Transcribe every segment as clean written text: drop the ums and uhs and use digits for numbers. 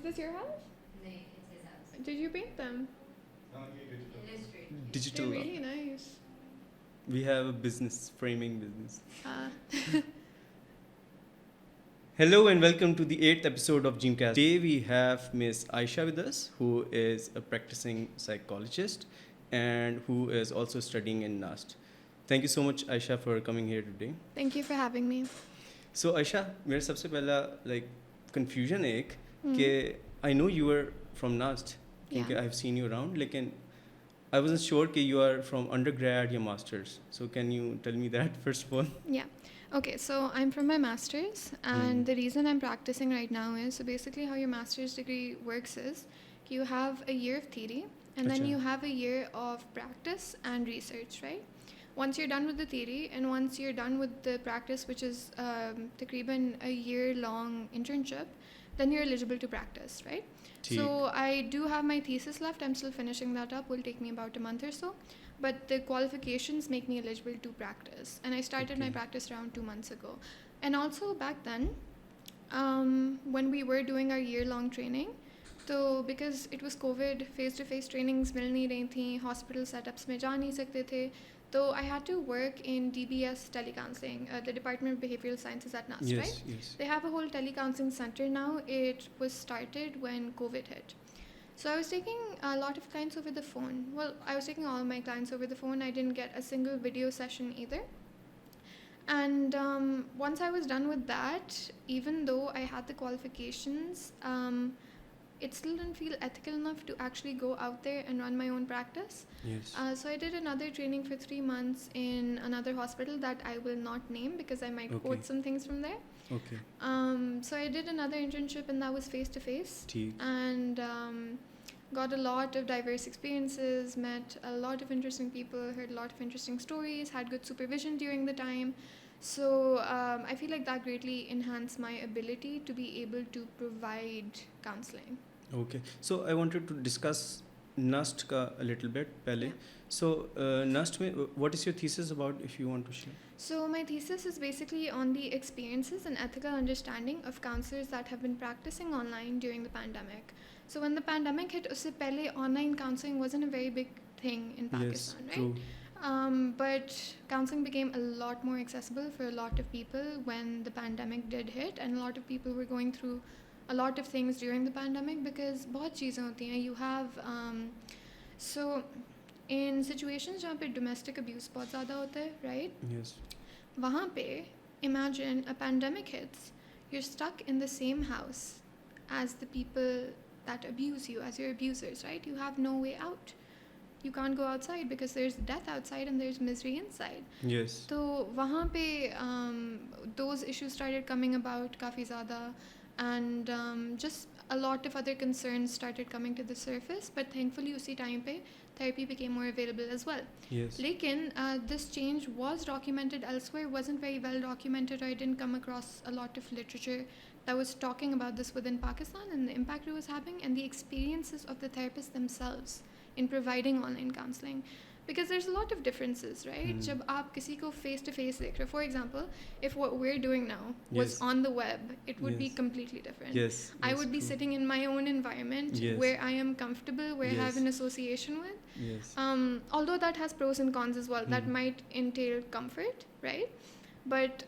this your house? No, it's his house. Did you paint them? Illustrate. Digital. They're really nice. We have a business, framing business. Uh, Hello and welcome to the 8th episode of JeemCast. Today we have Miss Ayisha with us, who is a practicing psychologist and who is also studying in NAST. Thank you so much, Ayisha, for coming here today. thank you for having me. So Ayisha, मेरा सबसे पहला confusion एक कि I know you were from NAST क्योंकि Yeah. I've seen you around, लेकिन I wasn't sure कि you are from undergrad or masters. So can you tell me that first of all? Yeah. Okay, so I'm from my master's, and the reason I'm practicing right now is, so basically how your master's degree works is you have a year of theory and then Acha. you have a year of practice and research, right? Once you're done with the theory and once you're done with the practice, which is takriban a year-long internship, then you're eligible to practice, right? So I do have my thesis left. I'm still finishing that up. Will take me about a month or so. But the qualifications make me eligible to practice. And I started my Okay. practice around 2 months ago. And also back then, when we were doing our year-long training, so because it was COVID, face-to-face trainings मिल नहीं रही थी, hospital setups में जा नहीं सकते थे, so I had to work in DBS telecounseling, the Department of Behavioral Sciences at NAST, Yes, right? yes. They have a whole telecounseling center now. It was started when COVID hit. So I was taking a lot of clients over the phone. Well, I was taking all my clients over the phone. I didn't get a single video session either. And once I was done with that, even though I had the qualifications, it still didn't feel ethical enough to actually go out there and run my own practice. Yes. So I did another training for 3 months in another hospital that I will not name because I might Okay. quote some things from there. Okay. So I did another internship and that was face-to-face. ठीक. And got a lot of diverse experiences, met a lot of interesting people, heard a lot of interesting stories, had good supervision during the time. So I feel like that greatly enhanced my ability to be able to provide counseling. Okay. So I wanted to discuss NAST का a little bit पहले. Yeah. So NAST में what is your thesis about, if you want to share? So my thesis is basically on the experiences and ethical understanding of counselors that have been practicing online during the pandemic. So when the pandemic hit, उससे पहले online counseling wasn't a very big thing in Pakistan, yes, right? true. But counseling became a lot more accessible for a lot of people when the pandemic did hit, and a lot of people were going through a lot of things during the pandemic because बहुत चीज़ें होती हैं. You have so in situations जहाँ पे domestic abuse बहुत ज़्यादा होता है, right? Yes. वहाँ पे imagine a pandemic hits, you're stuck in the same house as the people that abuse you, as your abusers, right? You have no way out. You can't go outside because there's death outside and there's misery inside. Yes. तो वहाँ पे those issues started coming about काफ़ी ज़्यादा, and just a lot of other concerns started coming to the surface, but thankfully उसी time पे therapy became more available as well. Yes. लेकिन this change was documented elsewhere, wasn't very well documented, or I didn't come across a lot of literature that was talking about this within Pakistan and the impact it was having and the experiences of the therapists themselves in providing online counseling. Because there's a lot of differences, right? जब आप किसी को face to face देख रहे हो, for example, if what we're doing now was Yes. on the web, it would be Yes. completely different. Yes. I yes, would be true. sitting in my own environment Yes. where I am comfortable, where I have Yes. an association with. Yes. Although that has pros and cons as well, that Hmm. might entail comfort, right? But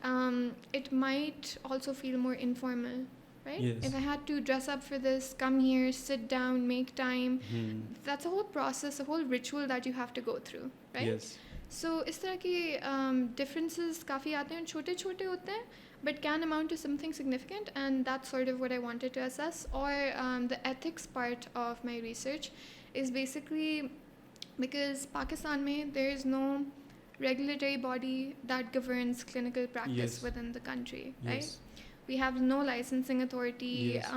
it might also feel more informal, right? Yes. If I had to dress up for this, come here, sit down, make time, Hmm. that's a whole process, a whole ritual that you have to go through, right? Yes. So इस तरह की differences काफ़ी आते हैं, छोटे छोटे होते हैं, but can amount to something significant, and that's sort of what I wanted to assess. Or the ethics part of my research is basically because Pakistan में there is no regulatory body that governs clinical practice Yes. within the country, right? Yes. We have no licensing authority. Yes.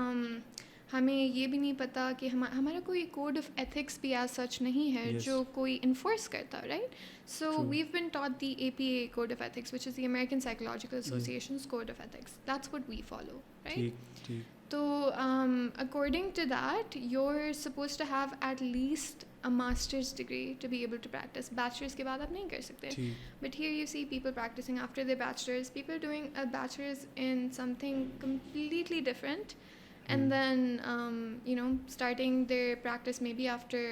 हमें ये भी नहीं पता कि हमारा कोई code of ethics भी as such नहीं है Yes. जो कोई enforce करता, right? So True. we've been taught the APA code of ethics, which is the American Psychological Association's code of ethics. That's what we follow, right? ठीक ठीक. So according to that, you're supposed to have at least a master's degree to be able to practice. Bachelor's के बाद आप नहीं कर सकते. ठीक. But here you see people practicing after their bachelor's, people doing a bachelor's in something completely different, and then starting their practice maybe after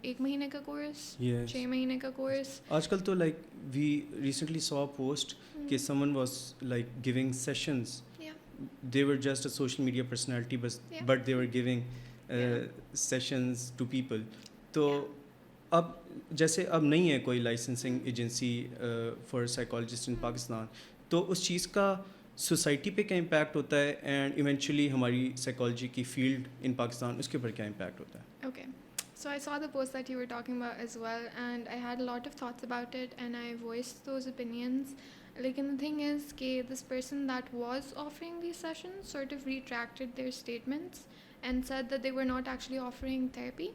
1 महीने का course, Yes. 6 महीने का course. आजकल तो like we recently saw a post कि someone was like giving sessions. Yeah. They were just a social media personality, but they were giving sessions to people. तो अब जैसे अब नहीं है कोई licensing agency for psychologist in Pakistan, तो उस चीज़ का सोसाइटी पे क्या इम्पैक्ट होता है एंड इवेंचुअली हमारी साइकोलॉजी की फील्ड इन पाकिस्तान उसके ऊपर क्या इम्पैक्ट होता है? Okay. So I saw the post that you were talking about as well, and I had a lot of thoughts about it, and I voiced those opinions. Like, and the thing is, this person that was offering these sessions sort of retracted their statements and said that they were not actually offering therapy.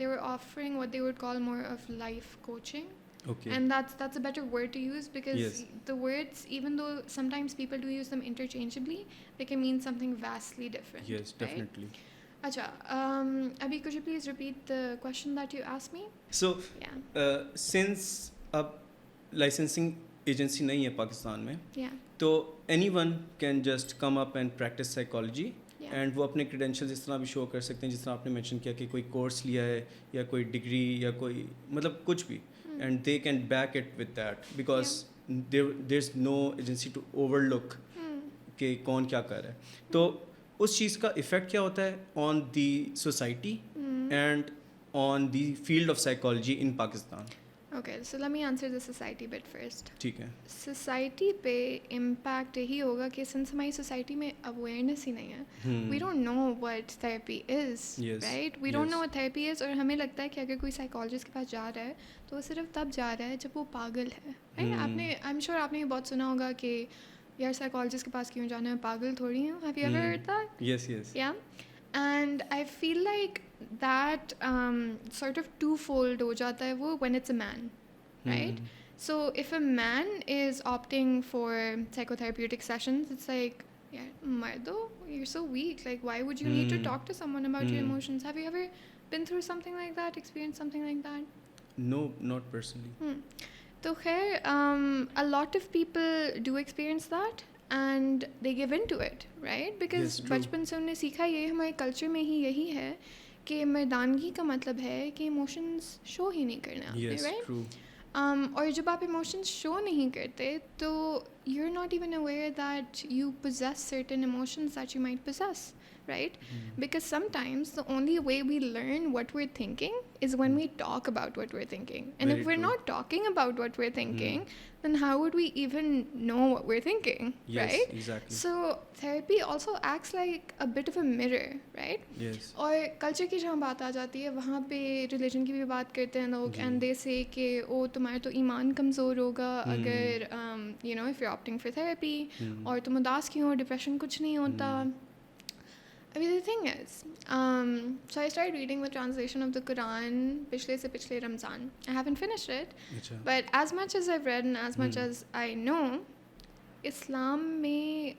They were offering what they would call more of life coaching. Okay. And that's a better word to use, because Yes. the words, even though sometimes people do use them interchangeably, they can mean something vastly different. Yes, definitely. Right? Acha, Abhi, could you please repeat the question that you asked me? So, Yeah. since अब licensing agency नहीं है पाकिस्तान में, Yeah. तो anyone can just come up and practice psychology. Yeah. And वो अपने credentials इस तरह भी शो कर सकते हैं जिस तरह आपने मेंशन किया कि कोई कोर्स लिया है या कोई डिग्री या कोई मतलब कुछ भी, and they can back it with that because there is no agency to overlook कि कौन क्या कर रहा है. तो उस चीज़ का इफ़ेक्ट क्या होता है on the society and on the field of psychology in Pakistan? Okay, so let me answer the society bit first. ठीक है. सोसाइटी पे इम्पैक्ट यही होगा कि सिंस हमारी सोसाइटी में अवेयरनेस ही नहीं है, we don't know what therapy is, right? We don't know what therapy is, और हमें लगता है कि अगर कोई साइकोलॉजिस्ट के पास जा रहा है तो वो सिर्फ तब जा रहा है जब वो पागल है, राइट? आपने, आई एम श्योर आपने ये बहुत सुना होगा कि यार साइकोलॉजिस्ट के पास क्यों जाना है, पागल थोड़ी है. Have you ever heard that? Yes, yes. Yeah. And I feel like that sort of twofold ho jata hai wo when it's a man, right? So if a man is opting for psychotherapeutic sessions, it's like, yeah, mardo, you're so weak. Like, why would you need to talk to someone about your emotions? Have you ever been through something like that, experienced something like that? No, not personally. So khair, a lot of people do experience that, and they give into it, right? Because Yes, true. बचपन से उन्हें सीखा, ये हमारे culture में ही यही है कि मर्दानगी का मतलब है कि इमोशंस शो ही नहीं करना आपने, Yes, right? true. और जब आप इमोशंस शो नहीं करते तो you're not even aware that you possess certain emotions that you might possess, right? Because sometimes the only way we learn what we're thinking is when we talk about what we're thinking. And Very if we're true. not talking about what we're thinking, then how would we even know what we're thinking, Yes, right? exactly. So therapy also acts like a bit of a mirror, right? Yes. और culture की जहाँ बात आ जाती है वहाँ पे religion की भी बात करते हैं लोग, एंड दे से कि ओ तुम्हारा तो ईमान कमज़ोर होगा अगर you know if you opting for therapy, और तुम उदास क्यों हो, डिप्रेशन कुछ नहीं होता. I mean, the thing is, so I started reading the translation of the Quran पिछले से पिछले Ramzan. I haven't finished it, अच्छा. but as much as I've read and as much as I know, इस्लाम में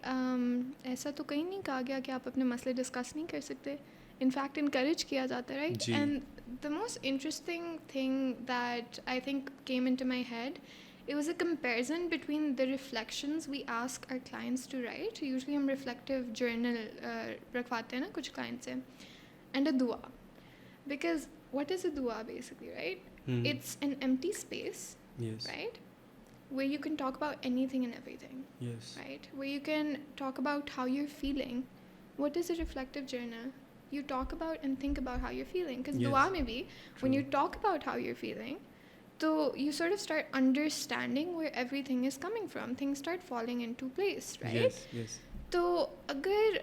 ऐसा तो कहीं नहीं कहा गया कि आप अपने मसले डिस्कस नहीं कर सकते. इनफैक्ट इनकरेज किया जाता है, राइट? जी. And the most interesting thing that I think came into my head, it was a comparison between the reflections we ask our clients to write. Usually हम reflective journal रखवाते हैं ना कुछ clients से, and a dua. Because what is a dua basically, right? It's an empty space, Yes. right? Where you can talk about anything and everything, Yes. right? Where you can talk about how you're feeling. What is a reflective journal? You talk about and think about how you're feeling. Because Yes. dua maybe, when True. you talk about how you're feeling, so you sort of start understanding where everything is coming from. Things start falling into place, right? Yes. Yes. तो अगर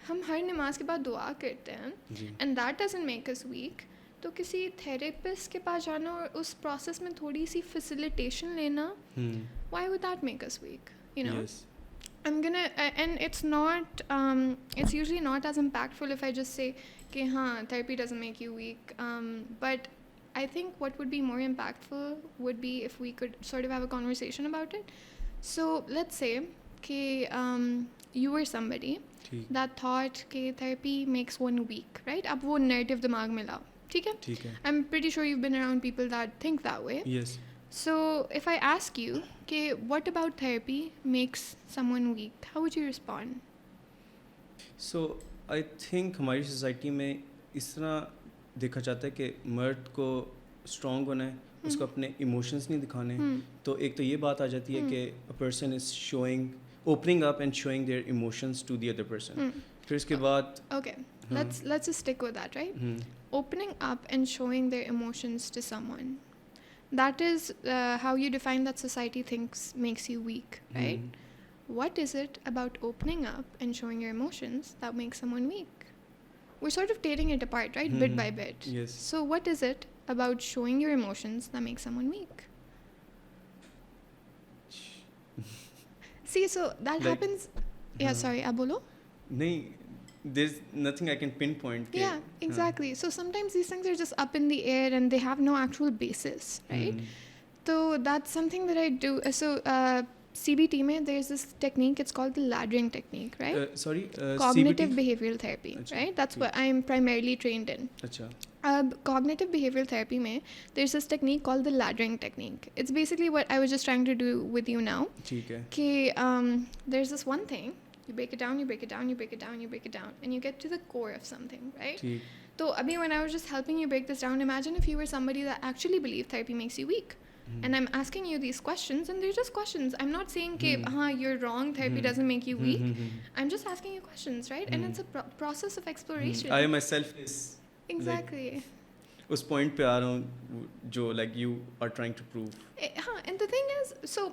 हम हर नमाज के बाद दुआ करते हैं जी. and that doesn't make us weak, तो किसी थेरेपिस्ट के पास जाना और उस प्रोसेस में थोड़ी सी फैसिलिटेशन लेना, why would that make us weak? You know? Yes. I'm gonna and it's not it's usually not as impactful if I just say कि हाँ therapy doesn't make you weak, but I think what would be more impactful would be if we could sort of have a conversation about it. So let's say कि you were somebody ठीक. that thought कि therapy makes one weak, right? अब वो narrative दिमाग में लाओ, ठीक है? ठीक है. I'm pretty sure you've been around people that think that way. Yes. So if I ask you, okay, what about therapy makes someone weak? How would you respond? So I think हमारी society में इस तरह देखा जाता है कि मर्द को स्ट्रॉन्ग होना है, उसको अपने इमोशंस नहीं दिखाने. तो एक तो ये बात आ जाती है कि a person is showing, opening up and showing their emotions to the other person. फिर इसके बाद Okay, let's just stick with that, right? Opening up and showing their emotions to someone. That is how you define that society thinks makes you weak, right? What is it about opening up and showing your emotions that makes someone weak? We're sort of tearing it apart, right? Bit by bit. Yes. So what is it about showing your emotions that makes someone weak? See, so that Like- happens. Yeah, sorry, abolo. नहीं, there's nothing I can pinpoint. Yeah, exactly. So sometimes these things are just up in the air and they have no actual basis, right? So that's something that I do. So CBT mein, there's this technique, it's called the laddering technique, right? Sorry, Cognitive CBT? behavioral therapy, Achha, right? That's ठीक. what I'm primarily trained in. अच्छा. Cognitive behavioral therapy mein, there's this technique called the laddering technique. It's basically what I was just trying to do with you now. ठीक है. There's this one thing. You break it down, you break it down, you break it down, you break it down, and you get to the core of something, right? ठीक. So, Abhi, when I was just helping you break this down, imagine if you were somebody that actually believed therapy makes you weak. And I'm asking you these questions, and they're just questions. I'm not saying, you're wrong, therapy doesn't make you weak. I'm just asking you questions, right? And it's a process of exploration. I myself is Exactly. उस point पे आ रहा हूँ जो like you are trying to prove. And the thing is, so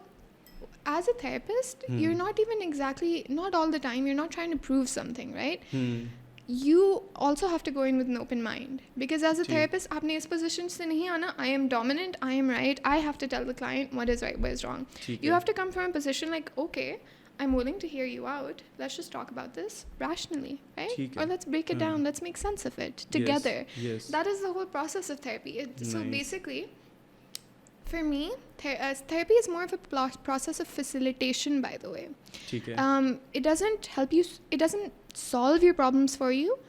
as a therapist, you're not even exactly, not all the time, you're not trying to prove something, right? You also have to go in with an open mind, because as a therapist, आपने इस position से नहीं आना, I am dominant, I am right, I have to tell the client what is right, what is wrong. You have to come from a position like, okay, I'm willing to hear you out, let's just talk about this rationally, right? Or let's break it down, let's make sense of it together. Yes. That is the whole process of therapy. So Nice. basically, for me, therapy is more of a process of facilitation, by the way. ठीक है. It doesn't help you, it doesn't solve your problems for you.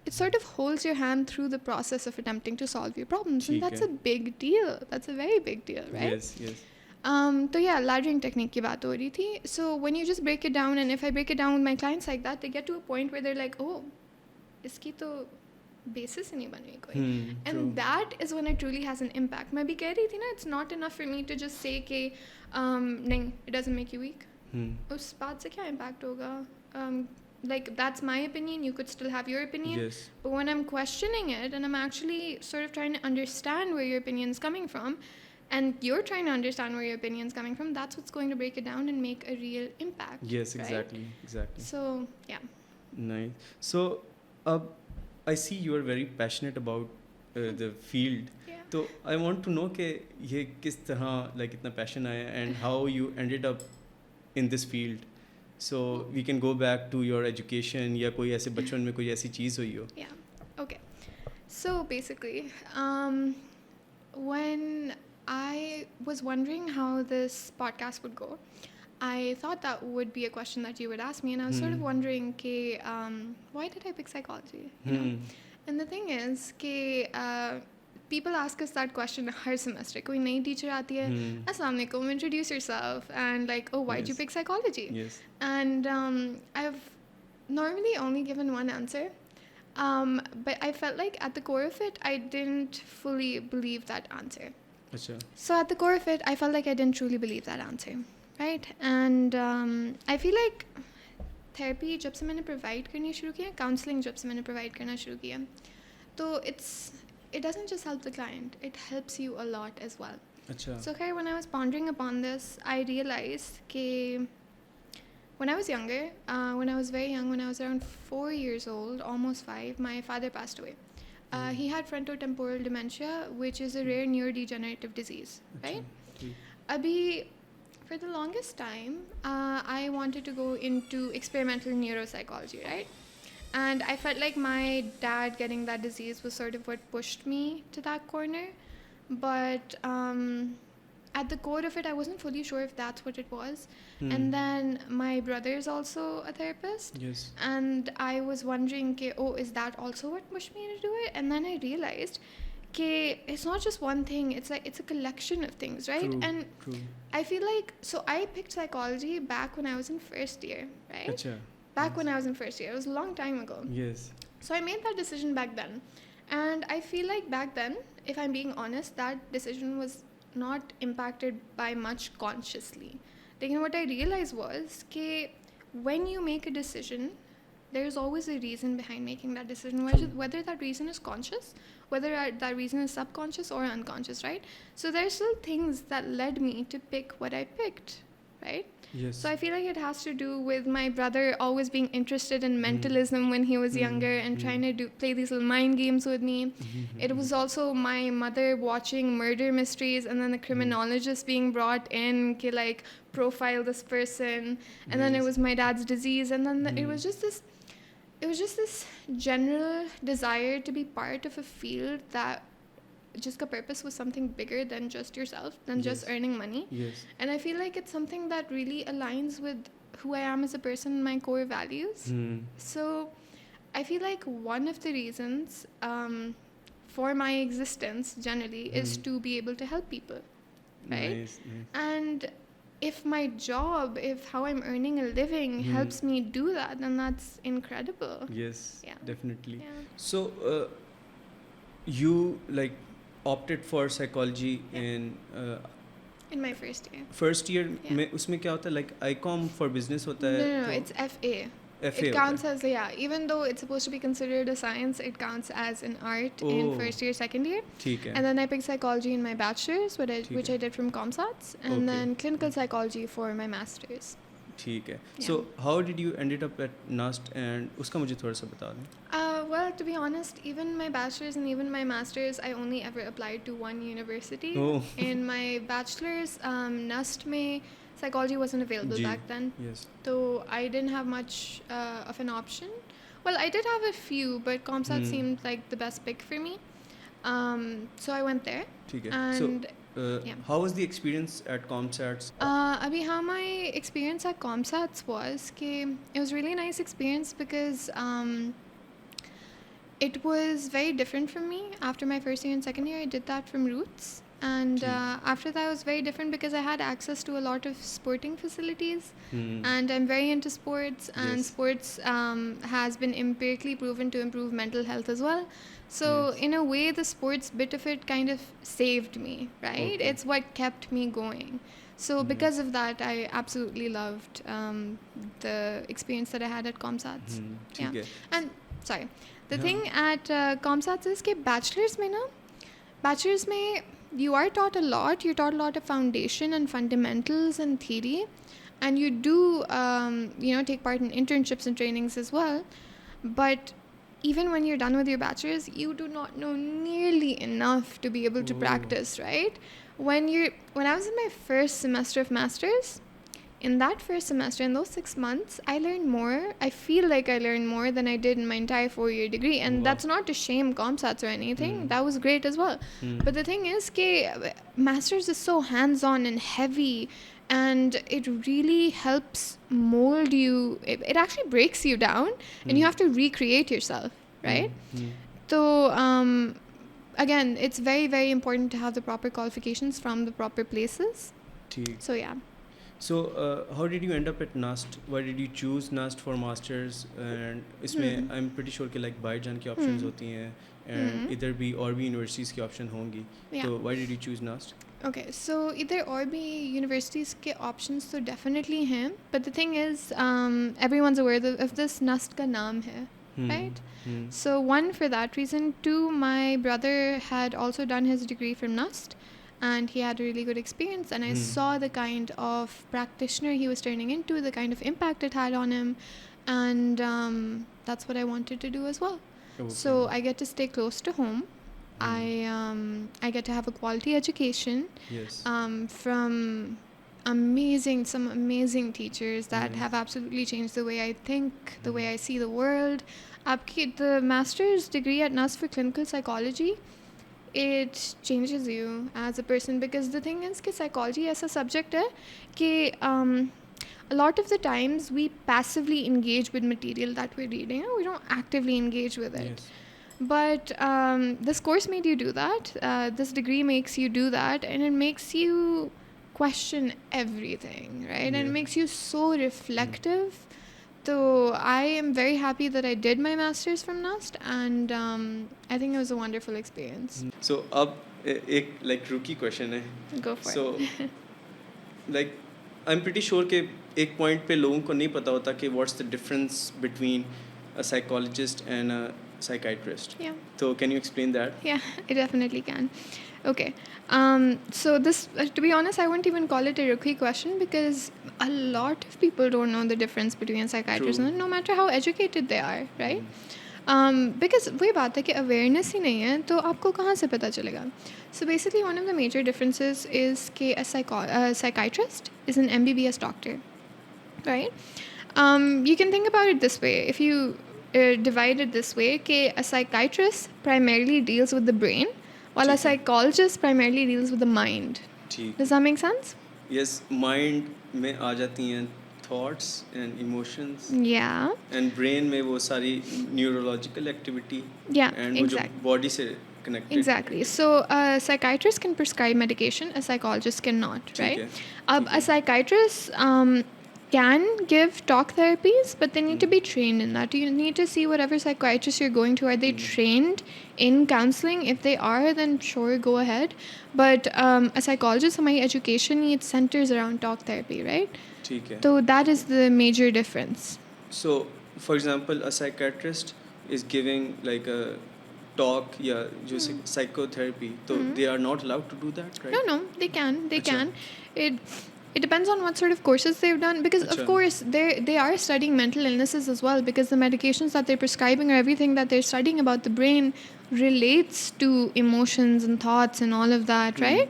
It sort of holds your hand through the process of attempting to solve your problems. And that's a big deal. That's a very big deal, right? Yes, yes. So yeah, laddering technique की बात हो रही थी. So when you just break it down, and if I break it down with my clients like that, they get to a point where they're like, oh, इसकी तो basis ही नहीं बन रही कोई. And that is when it truly has an impact. मैं भी कह रही थी ना, it's not enough for me to just say कि नहीं, it doesn't make you weak. उस बात से क्या impact होगा? Like, that's my opinion, you could still have your opinion. Yes. But when I'm questioning it and I'm actually sort of trying to understand where your opinion's coming from, and you're trying to understand where your opinion's coming from, that's what's going to break it down and make a real impact. Yes, right? exactly. So, yeah. Nice. So, I see you are very passionate about the field. Yeah. So, I want to know कि ये किस तरह like इतना passion आया and how you ended up in this field. So, we can go back to your education या कोई ऐसे बचपन में कोई ऐसी चीज़ हुई हो. Yeah. Okay. So, basically, when I was wondering how this podcast would go, I thought that would be a question that you would ask me, and I was sort of wondering कि why did I pick psychology? You know? And the thing is कि people ask us that question her semester. कोई नई teacher आती है, अस्सलाम वालेकुम, introduce yourself, and like, oh, why did you pick psychology? Yes. And I've normally only given one answer. But I felt like at the core of it, I didn't fully believe that answer. अच्छा. So at the core of it, I felt like I didn't truly believe that answer, right? And I feel like therapy जब से मैंने provide करनी शुरू किया, counseling जब से मैंने provide करना शुरू किया, तो it doesn't just help the client, it helps you a lot as well. अच्छा. So okay, when I was pondering upon this, I realized that when I was younger, when I was very young, when I was around 4 years old, almost 5, my father passed away. He had frontotemporal dementia, which is a rare neurodegenerative disease, right? Abhi, for the longest time, I wanted to go into experimental neuropsychology, right? And I felt like my dad getting that disease was sort of what pushed me to that corner. But at the core of it, I wasn't fully sure if that's what it was. And then my brother is also a therapist. Yes. And I was wondering, oh, is that also what pushed me to do it? And then I realized it's not just one thing, it's like it's a collection of things, right? True. I feel like, so I picked psychology back when I was in first year, right? Achha. back when I was in first year. It was a long time ago. Yes. So I made that decision back then. And I feel like back then, if I'm being honest, that decision was not impacted by much consciously. Like, what I realized was that when you make a decision, there's always a reason behind making that decision, whether that reason is conscious, whether that reason is subconscious or unconscious, right? So there's still things that led me to pick what I picked, right? Yes. So I feel like it has to do with my brother always being interested in mentalism when he was younger and trying to play these little mind games with me. It was also my mother watching murder mysteries and then the criminologist being brought in to like profile this person, and then it was my dad's disease, and then it was just this general desire to be part of a field that just the purpose was something bigger than just yourself, than just earning money. Yes. And I feel like it's something that really aligns with who I am as a person and my core values. So I feel like one of the reasons for my existence generally is to be able to help people, right? Nice. And if my job, if how I'm earning a living helps me do that, then that's incredible. Yes, Yeah. definitely. Yeah. So you like opted for psychology in In my first year. first year. Yeah. में उसमें क्या होता है, like ICOM for business होता है? No, तो it's FA. FA It होता counts है. as, even though it's supposed to be considered a science, it counts as an art in Oh. first year, second year. ठीक है. And then I picked psychology in my bachelor's, which है. I did from ComSats, and Okay. then clinical psychology for my master's. ठीक है. Yeah. So how did you ended up at NUST, and उसका मुझे थोड़ा सा बता दें. Well, to be honest, even my bachelor's and even my master's, I only ever applied to one university. Oh. In my bachelor's, NUST में psychology wasn't available ji. back then. Yes. So I didn't have much of an option. Well, I did have a few, but ComSat seemed like the best pick for me. So I went there. ठीक है. And So how was the experience at ComSats? Abhi, how my experience at ComSats was it was really nice experience because it was very different from me. After my first year and second year, I did that from Roots. And after that, it was very different because I had access to a lot of sporting facilities. And I'm very into sports, and Yes. sports has been empirically proven to improve mental health as well. So in a way, the sports bit of it kind of saved me, right? Okay. It's what kept me going. So because of that, I absolutely loved the experience that I had at ComSats. ठीक है. And sorry, the thing at ComSats is that bachelor's mein you are taught a lot. You're taught a lot of foundation and fundamentals and theory, and you do take part in internships and trainings as well. But even when you're done with your bachelor's, you do not know nearly enough to be able to practice, right? When I was in my first semester of master's, in that first semester, in those 6 months, I learned more. I feel like I learned more than I did in my entire 4-year degree. And that's not to shame ComSats or anything. That was great as well. But the thing is, master's is so hands-on and heavy, and it really helps mold you. It actually breaks you down, and you have to recreate yourself, right? So, again, it's very, very important to have the proper qualifications from the proper places. ठीक. So, yeah. So how did you end up at NUST? Why did you choose NUST for masters? And इसमें I'm pretty sure कि like बाहर जाने की options होती हैं, and इधर भी और भी universities की option होंगी. Yeah. So why did you choose NUST? Okay, so इधर और भी universities के options तो definitely हैं, but the thing is, everyone's aware of this NUST का नाम है, right? So one, for that reason. Two, my brother had also done his degree from NUST, and he had a really good experience, and I saw the kind of practitioner he was turning into, the kind of impact it had on him, and that's what I wanted to do as well. Okay. So I get to stay close to home. I get to have a quality education Yes. from some amazing teachers that have absolutely changed the way I think, the way I see the world. The master's degree at NUST for clinical psychology, it changes you as a person, because the thing is that psychology as a subject hai कि a lot of the times we passively engage with material that we're reading. We don't actively engage with it. Yes. But this course made you do that. This degree makes you do that, and it makes you question everything, right? And it makes you so reflective So I am very happy that I did my master's from NUST, and I think it was a wonderful experience. So अब एक like rookie question है. Go for So it. like I'm pretty sure कि एक point पे लोगों को नहीं पता होता कि what's the difference between a psychologist and a psychiatrist. Yeah. So can you explain that? Yeah, I definitely can. Okay. So this, to be honest, I wouldn't even call it a rookie question, because a lot of people don't know the difference between a psychiatrist True. and no matter how educated they are, right? Because वही बात है कि awareness ही नहीं है तो आपको कहाँ से पता चलेगा. So basically one of the major differences is कि a psychiatrist is an MBBS doctor, right? You can think about it this way. If you divide it this way, कि a psychiatrist primarily deals with the brain, while a ठीक है. psychologist primarily deals with the mind. ठीक. Does that make sense? Yes, mind में आ जाती हैं thoughts and emotions. Yeah. And brain में वो सारी neurological activity. Yeah, And वो जो exactly. body से connected. Exactly. So a psychiatrist can prescribe medication, a psychologist cannot, ठीक right? है. A psychiatrist can give talk therapies, but they need to be trained in that. You need to see whatever psychiatrist you're going to. Are they trained in counseling? If they are, then sure, go ahead. But a psychologist, my education needs centers around talk therapy, right? ठीक है. So that is the major difference. So, for example, a psychiatrist is giving like a talk या जो psychotherapy, so they are not allowed to do that, right? No, they can. They Achha. can. It depends on what sort of courses they've done, because of Achha. course they are studying mental illnesses as well, because the medications that they're prescribing or everything that they're studying about the brain relates to emotions and thoughts and all of that, right?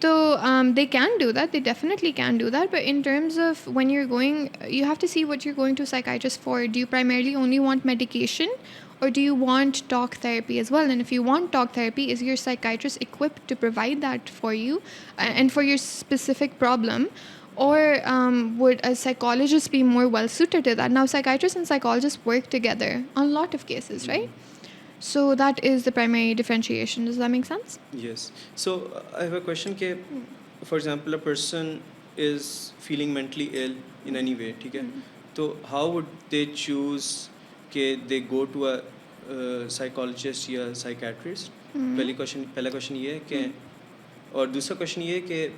So they can do that. They definitely can do that. But in terms of when you're going, you have to see what you're going to a psychiatrist for. Do you primarily only want medication, or do you want talk therapy as well? And if you want talk therapy, is your psychiatrist equipped to provide that for you and for your specific problem? Or would a psychologist be more well suited to that? Now, psychiatrists and psychologists work together on a lot of cases, right? So that is the primary differentiation. Does that make sense? Yes. So I have a question कि, for example, a person is feeling mentally ill in any way, ठीक है? तो how would they choose कि they go to a psychologist या psychiatrist? पहला question ये है कि, और दूसरा question ये है कि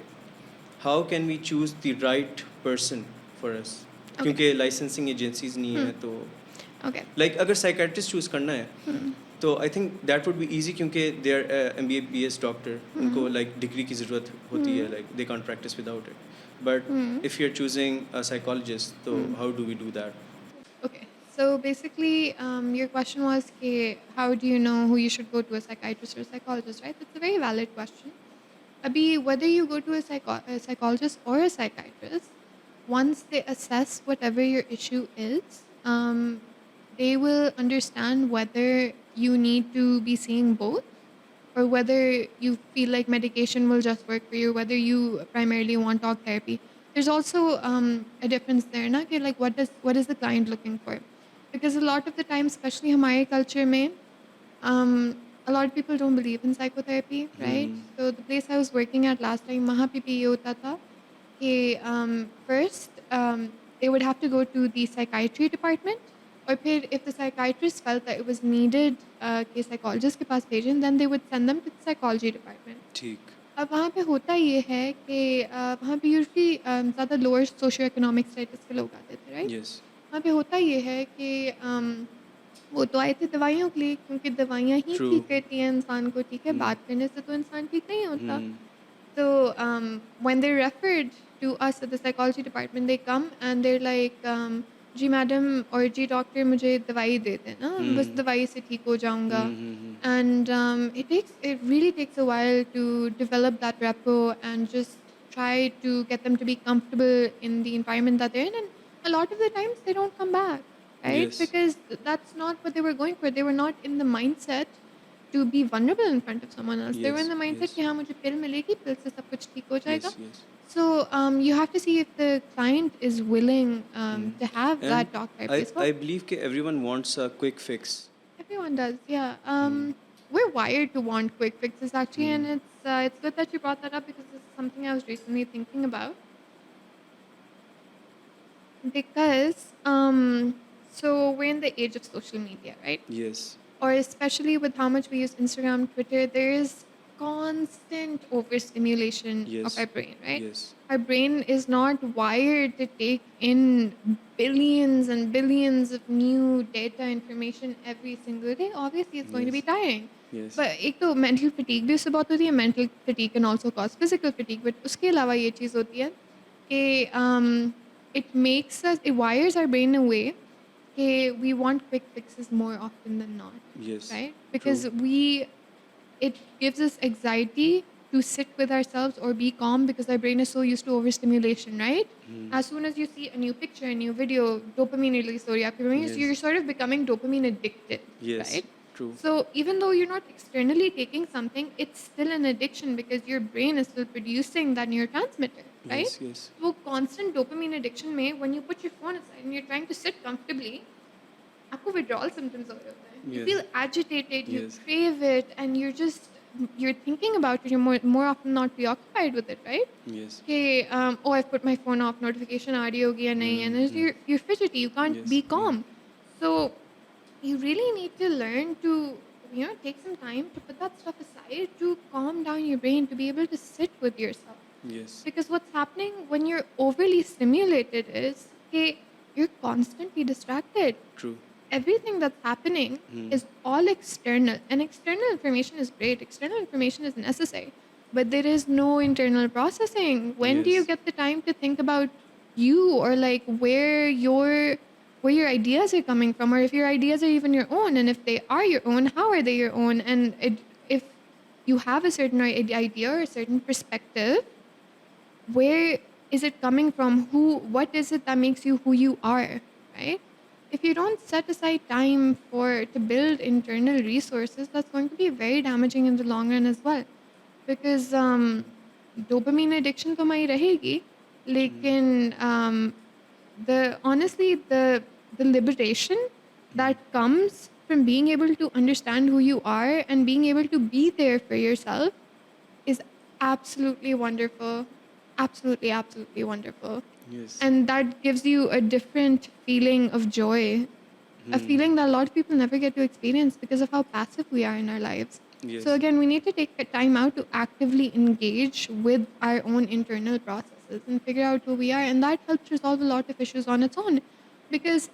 how can we choose the right person for us? क्योंकि licensing agencies नहीं है तो. Okay. Like अगर psychiatrist choose करना है, तो I think that would be easy क्योंकि they are MBBS doctor, उनको like degree की ज़रूरत होती है, like they can't practice without it. But if you're choosing a psychologist, so how do we do that? Okay. So basically, your question was, how do you know who you should go to, a psychiatrist or a psychologist, right? That's a very valid question. Abhi, whether you go to a psychologist or a psychiatrist, once they assess whatever your issue is, they will understand whether you need to be seeing both, or whether you feel like medication will just work for you, whether you primarily want talk therapy. There's also a difference there, na? Ki like what is the client looking for? Because a lot of the time, especially हमारे culture में, a lot of people don't believe in psychotherapy, right? So the place I was working at last time, वहाँ पे भी ये होता था कि first they would have to go to the psychiatry department, or फिर if the psychiatrist felt that it was needed कि psychologist के पास भेजें, then they would send them to the psychology department. ठीक. अब वहाँ पे होता ये है कि वहाँ पे यूजली ज़्यादा लोअर सोशो इकोनॉमिक स्टेटस के लोग आते थे, राइट? Yes. वहाँ पे होता ये है कि वो तो आए थे दवाइयों के लिए, क्योंकि दवाइयाँ ही True. ठीक करती हैं इंसान को, ठीक है? बात करने से तो इंसान ठीक नहीं होता. So when they're referred to us at the psychology department, they come and they're like, जी मैडम और जी डॉक्टर मुझे दवाई दे देना, बस दवाई से ठीक हो जाऊँगा. And it really takes a while to develop that rapport and just try to get them to be comfortable in the environment that they're in. And a lot of the times they don't come back, right? Yes. Because that's not what they were going for. They were not in the mindset to be vulnerable in front of someone else. They were in the mindset Yes. कि हाँ मुझे पिल मिलेगी, पिल से सब कुछ ठीक हो जाएगा. Yes, yes. So you have to see if the client is willing to have And that talk therapy as well. I believe that everyone wants a quick fix. Everyone does, yeah. We're wired to want quick fixes actually, and it's good that you brought that up, because this is something I was recently thinking about. Because so we're in the age of social media, right? Yes. Or especially with how much we use Instagram, Twitter, there is constant overstimulation of Yes. our brain, right? Yes. Our brain is not wired to take in billions and billions of new data information every single day. Obviously, it's going to be Yes. tiring. Yes. But एक तो mental fatigue भी उससे बहुत होती है. Mental fatigue can also cause physical fatigue. But उसके अलावा ये चीज़ होती है कि it wires our brain in a way we want quick fixes more often than not, Yes. right? Because True. it gives us anxiety to sit with ourselves or be calm because our brain is so used to overstimulation, right? As soon as you see a new picture, a new video, dopamine release, so Yes. you're sort of becoming dopamine addicted, Yes. right? True. So even though you're not externally taking something, it's still an addiction because your brain is still producing that neurotransmitter, right? Yes. Yes. So constant dopamine addiction may when you put your phone aside and you're trying to sit comfortably, आपको withdrawal symptoms हो रहे होते हैं. You Yes. feel agitated, you Yes. crave it, and you're thinking about it. You're more often not preoccupied with it, right? Yes. Okay, oh, I've put my phone off. Notification aa rahi hogi ya nahi, and then you're fidgety. You can't Yes. be calm. So you really need to learn to take some time to put that stuff aside to calm down your brain to be able to sit with yourself. Yes. Because what's happening when you're overly stimulated is you're constantly distracted. True. Everything that's happening is all external, and external information is great. External information is necessary, but there is no internal processing. When do you Yes. get the time to think about you, or like where your ideas are coming from, or if your ideas are even your own, and if they are your own, how are they your own? And if you have a certain idea or a certain perspective, where is it coming from? What is it that makes you who you are, right? If you don't set aside time to build internal resources, that's going to be very damaging in the long run as well. Because dopamine addiction तो हमारी रहेगी, लेकिन the liberation that comes from being able to understand who you are and being able to be there for yourself is absolutely wonderful. Absolutely, absolutely wonderful. Yes. And that gives you a different feeling of joy, a feeling that a lot of people never get to experience because of how passive we are in our lives. Yes. So again, we need to take a time out to actively engage with our own internal processes and figure out who we are, and that helps resolve a lot of issues on its own. Because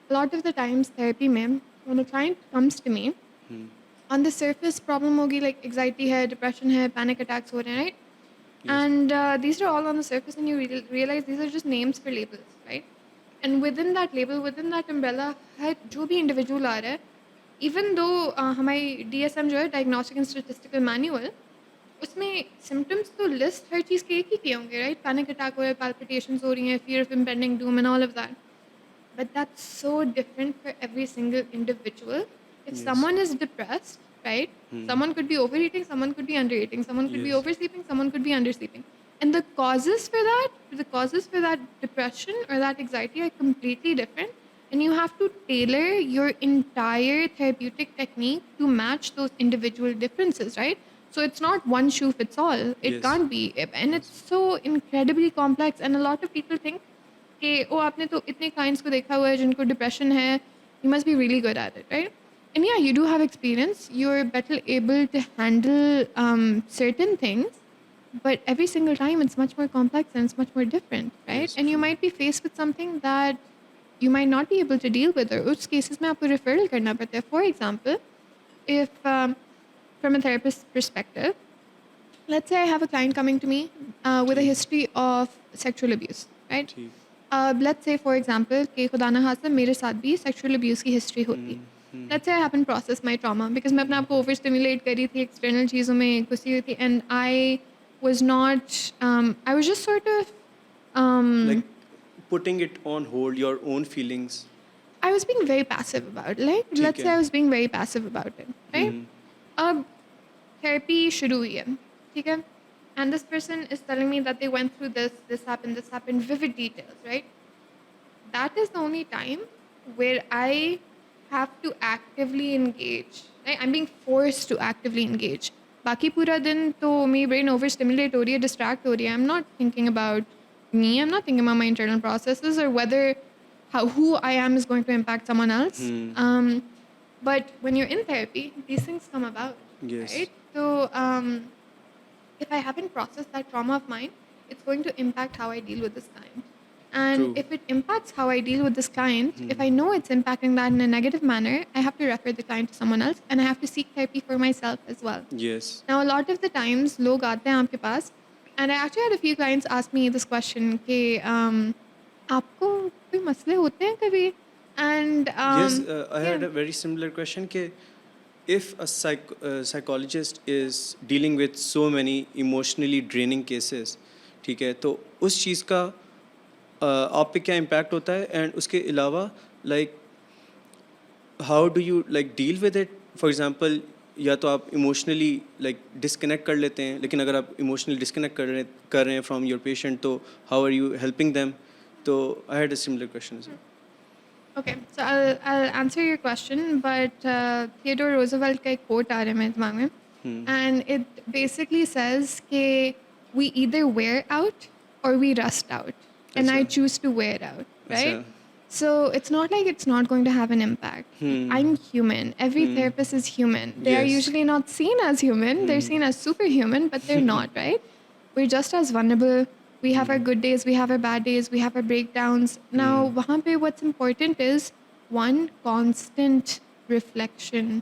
a lot of the times, therapy mein, when a client comes to me, on the surface, problem hogi like anxiety hai, depression hai, panic attacks ho rahe hain, right? Yes. And these are all on the surface, and you realize these are just names for labels, right? And within that label, within that umbrella, है जो भी individual आ रहा है, even though हमारी DSM जो है Diagnostic and Statistical Manual, उसमें symptoms तो list हर चीज़ के एक ही किए होंगे, right? Panic attack हो रहा है, palpitations हो रही हैं, fear of impending doom and all of that. But that's so different for every single individual. If Yes. someone is depressed, right? Someone could be overeating, someone could be undereating, someone could be Yes. oversleeping, someone could be undersleeping. And the causes for that depression or that anxiety are completely different. And you have to tailor your entire therapeutic technique to match those individual differences, right? So it's not one shoe fits all. It Yes. can't be. And it's so incredibly complex. And a lot of people think कि ओ आपने तो इतने clients को देखा हुआ है जिनको depression है, you must be really good at it, right? And yeah, you do have experience. You're better able to handle certain things, but every single time it's much more complex and it's much more different, right? Yes, And you true. might be faced with something that you might not be able to deal with, or उस cases में आपको referral करना पड़ता है. For example, if from a therapist perspective, let's say I have a client coming to me with a history of sexual abuse, right? ठीक. Let's say for example कि खुदा ना खास्ता मेरे साथ भी sexual abuse की history होती. Let's say I haven't processed my trauma because मैं अपने आप को overstimulate कर रही थी external चीज़ों में घुसी हुई थी, and I was not I was just sort of Like putting it on hold, your own feelings. I was being very passive about it. Like, ठीक let's say है. I was being very passive about it, right? अब therapy शुरू हुई है, ठीक है? And this person is telling me that they went through this happened, vivid details, right? That is the only time where I have to actively engage. Right? I'm being forced to actively engage. बाकी पूरा दिन तो मेरी brain overstimulate हो रही है, distract हो रही है. I'm not thinking about me. I'm not thinking about my internal processes or whether who I am is going to impact someone else. But when you're in therapy, these things come about, Yes. right? So if I haven't processed that trauma of mine, it's going to impact how I deal with this client. And True. if it impacts how I deal with this client, if I know it's impacting that in a negative manner, I have to refer the client to someone else and I have to seek therapy for myself as well. Yes. Now, a lot of the times, लोग आते हैं आपके पास, and I actually had a few clients ask me this question कि आपको कोई मसले होते हैं कभी? And Yes, I had yeah. a very similar question. If a psychologist is dealing with so many emotionally draining cases, ठीक है, तो उस चीज़ का आप पे क्या impact होता है, and उसके अलावा like how do you like deal with it? For example, या तो आप emotionally like disconnect कर लेते हैं, लेकिन अगर आप emotionally disconnect कर रहे हैं from your patient, तो how are you helping them? तो I had a similar question as well. Okay, so I'll answer your question, but Theodore Roosevelt का एक quote आ रहा है मेरे दिमाग में, and it basically says कि we either wear out or we rust out, and I अच्छा. choose to wear it out, right? अच्छा. So it's not like it's not going to have an impact. I'm human. Every therapist is human. They are Yes. usually not seen as human. They're seen as superhuman, but they're not, right? We're just as vulnerable. We have our good days, we have our bad days, we have our breakdowns. Now, वहाँ पे what's important is one, constant reflection.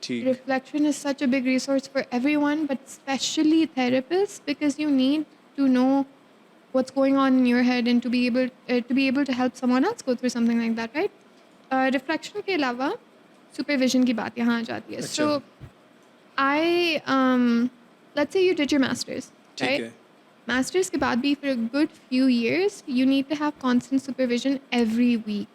ठीक. Reflection is such a big resource for everyone, but especially therapists, because you need to know what's going on in your head and to be able to help someone else go through something like that, right? Reflection के अलावा supervision की बात यहाँ आ जाती है. अच्छा. So let's say you did your masters, ठीक right? है. Masters के बाद भी for a good few years, you need to have constant supervision every week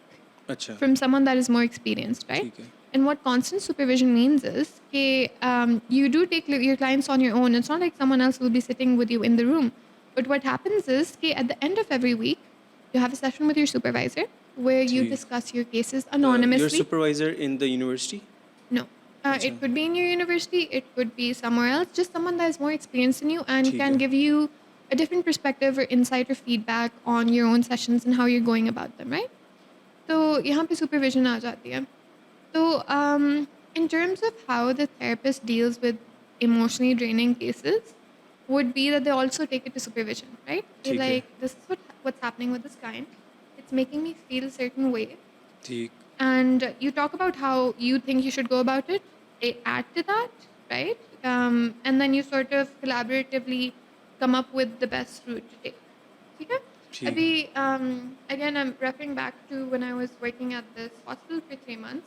अच्छा. from someone that is more experienced, right? ठीक है. And what constant supervision means is that you do take your clients on your own. It's not like someone else will be sitting with you in the room. But what happens is that at the end of every week, you have a session with your supervisor where you ठीक. discuss your cases anonymously. Your supervisor in the university? No. Achha. It could be in your university, it could be somewhere else, just someone that is more experienced than you and ठीक can है. give you a different perspective or insight or feedback on your own sessions and how you're going about them, right? So यहाँ पे supervision आ जाती है. So in terms of how the therapist deals with emotionally draining cases would be that they also take it to supervision, right? They're ठीक है. like, this is what's happening with this client. It's making me feel a certain way. ठीक. And you talk about how you think you should go about it. They add to that, right? And then you sort of collaboratively come up with the best route to take. Okay? ठीक. Abhi, again, I'm referring back to when I was working at this hospital for 3 months.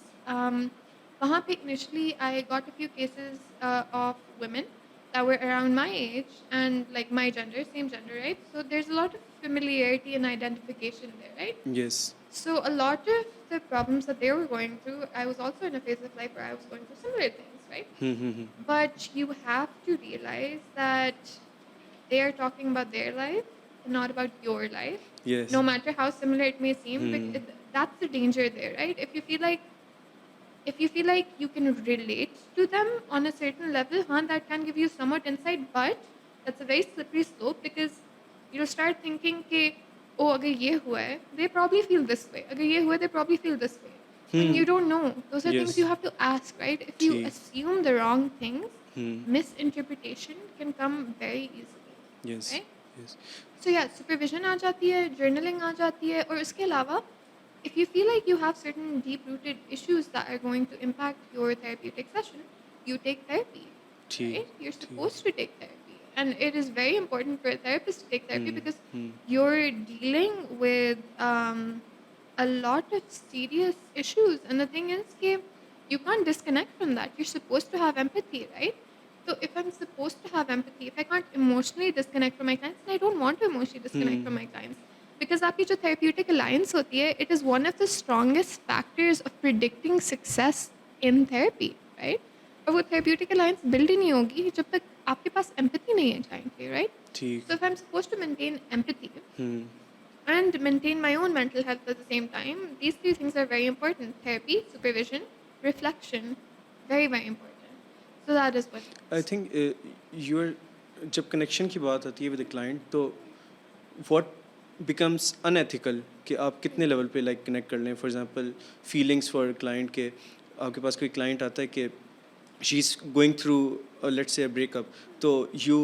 वहाँ पे initially I got a few cases of women that were around my age and like my gender, same gender, right? So there's a lot of familiarity and identification there, right? Yes. So a lot of the problems that they were going through, I was also in a phase of life where I was going through similar things, right? But you have to realize that they are talking about their life and not about your life. Yes. No matter how similar it may seem, that's the danger there, right? If you feel like you can relate to them on a certain level, that can give you somewhat insight, but that's a very slippery slope because you'll start thinking कि oh, अगर ये हुआ है, they probably feel this way. अगर ये हुआ है, they probably feel this way. And you don't know. Those are things Yes. you have to ask, right? If you ठीक. assume the wrong things, misinterpretation can come very easily. Yes. Right? Yes. So yeah, supervision आ जाती है, journaling आ जाती है, और उसके अलावा, if you feel like you have certain deep-rooted issues that are going to impact your therapeutic session, you take therapy, ठीक. right? You're supposed to take therapy. And it is very important for a therapist to take therapy because you're dealing with a lot of serious issues. And the thing is, you can't disconnect from that. You're supposed to have empathy, right? So if I'm supposed to have empathy, if I can't emotionally disconnect from my clients, then I don't want to emotionally disconnect from my clients. Because आपकी जो therapeutic alliance होती है, it is one of the strongest factors of predicting success in therapy, right? और वो therapeutic alliance build ही नहीं होगी जब तक आपके पास empathy नहीं है client के, right? ठीक. So if I'm supposed to maintain empathy and maintain my own mental health at the same time, these three things are very important. Therapy, supervision, reflection, very, very important. So that is what it is. I think जब connection की बात आती है with the client, तो what becomes unethical कि आप कितने level पे लाइक कनेक्ट कर लें. For example feelings for client के आपके पास कोई क्लाइंट आता है कि she is going through let's say breakup, तो you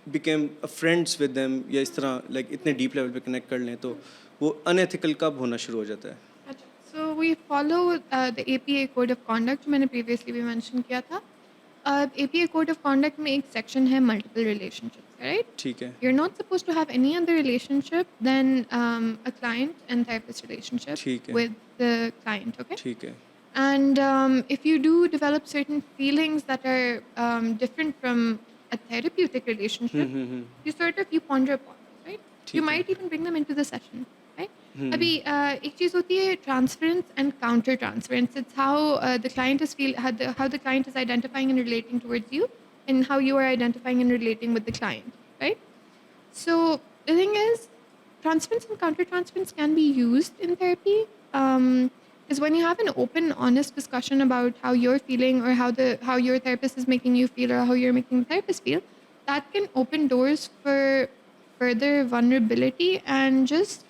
became friends with them या इस तरह लाइक इतने डीप लेवल पे कनेक्ट कर लें, तो वो अनएथिकल कब होना शुरू हो जाता है? So we follow the APA code of conduct जो मैंने previously भी mention किया था. APA code of conduct में एक section है multiple relationships, right? ठीक है. You're not supposed to have any other relationship than a client and therapist relationship ठीक है. with the client, okay? ठीक है. And if you do develop certain feelings that are different from a therapeutic relationship, you ponder upon them, right? ठीक You है. might even bring them into the session, right? अभी एक चीज़ होती है transference and counter transference. It's how the client is how the client is identifying and relating towards you, and how you are identifying and relating with the client, right? So the thing is, transference and counter transference can be used in therapy. Is when you have an open, honest discussion about how you're feeling or how your therapist is making you feel or how you're making the therapist feel, that can open doors for further vulnerability and just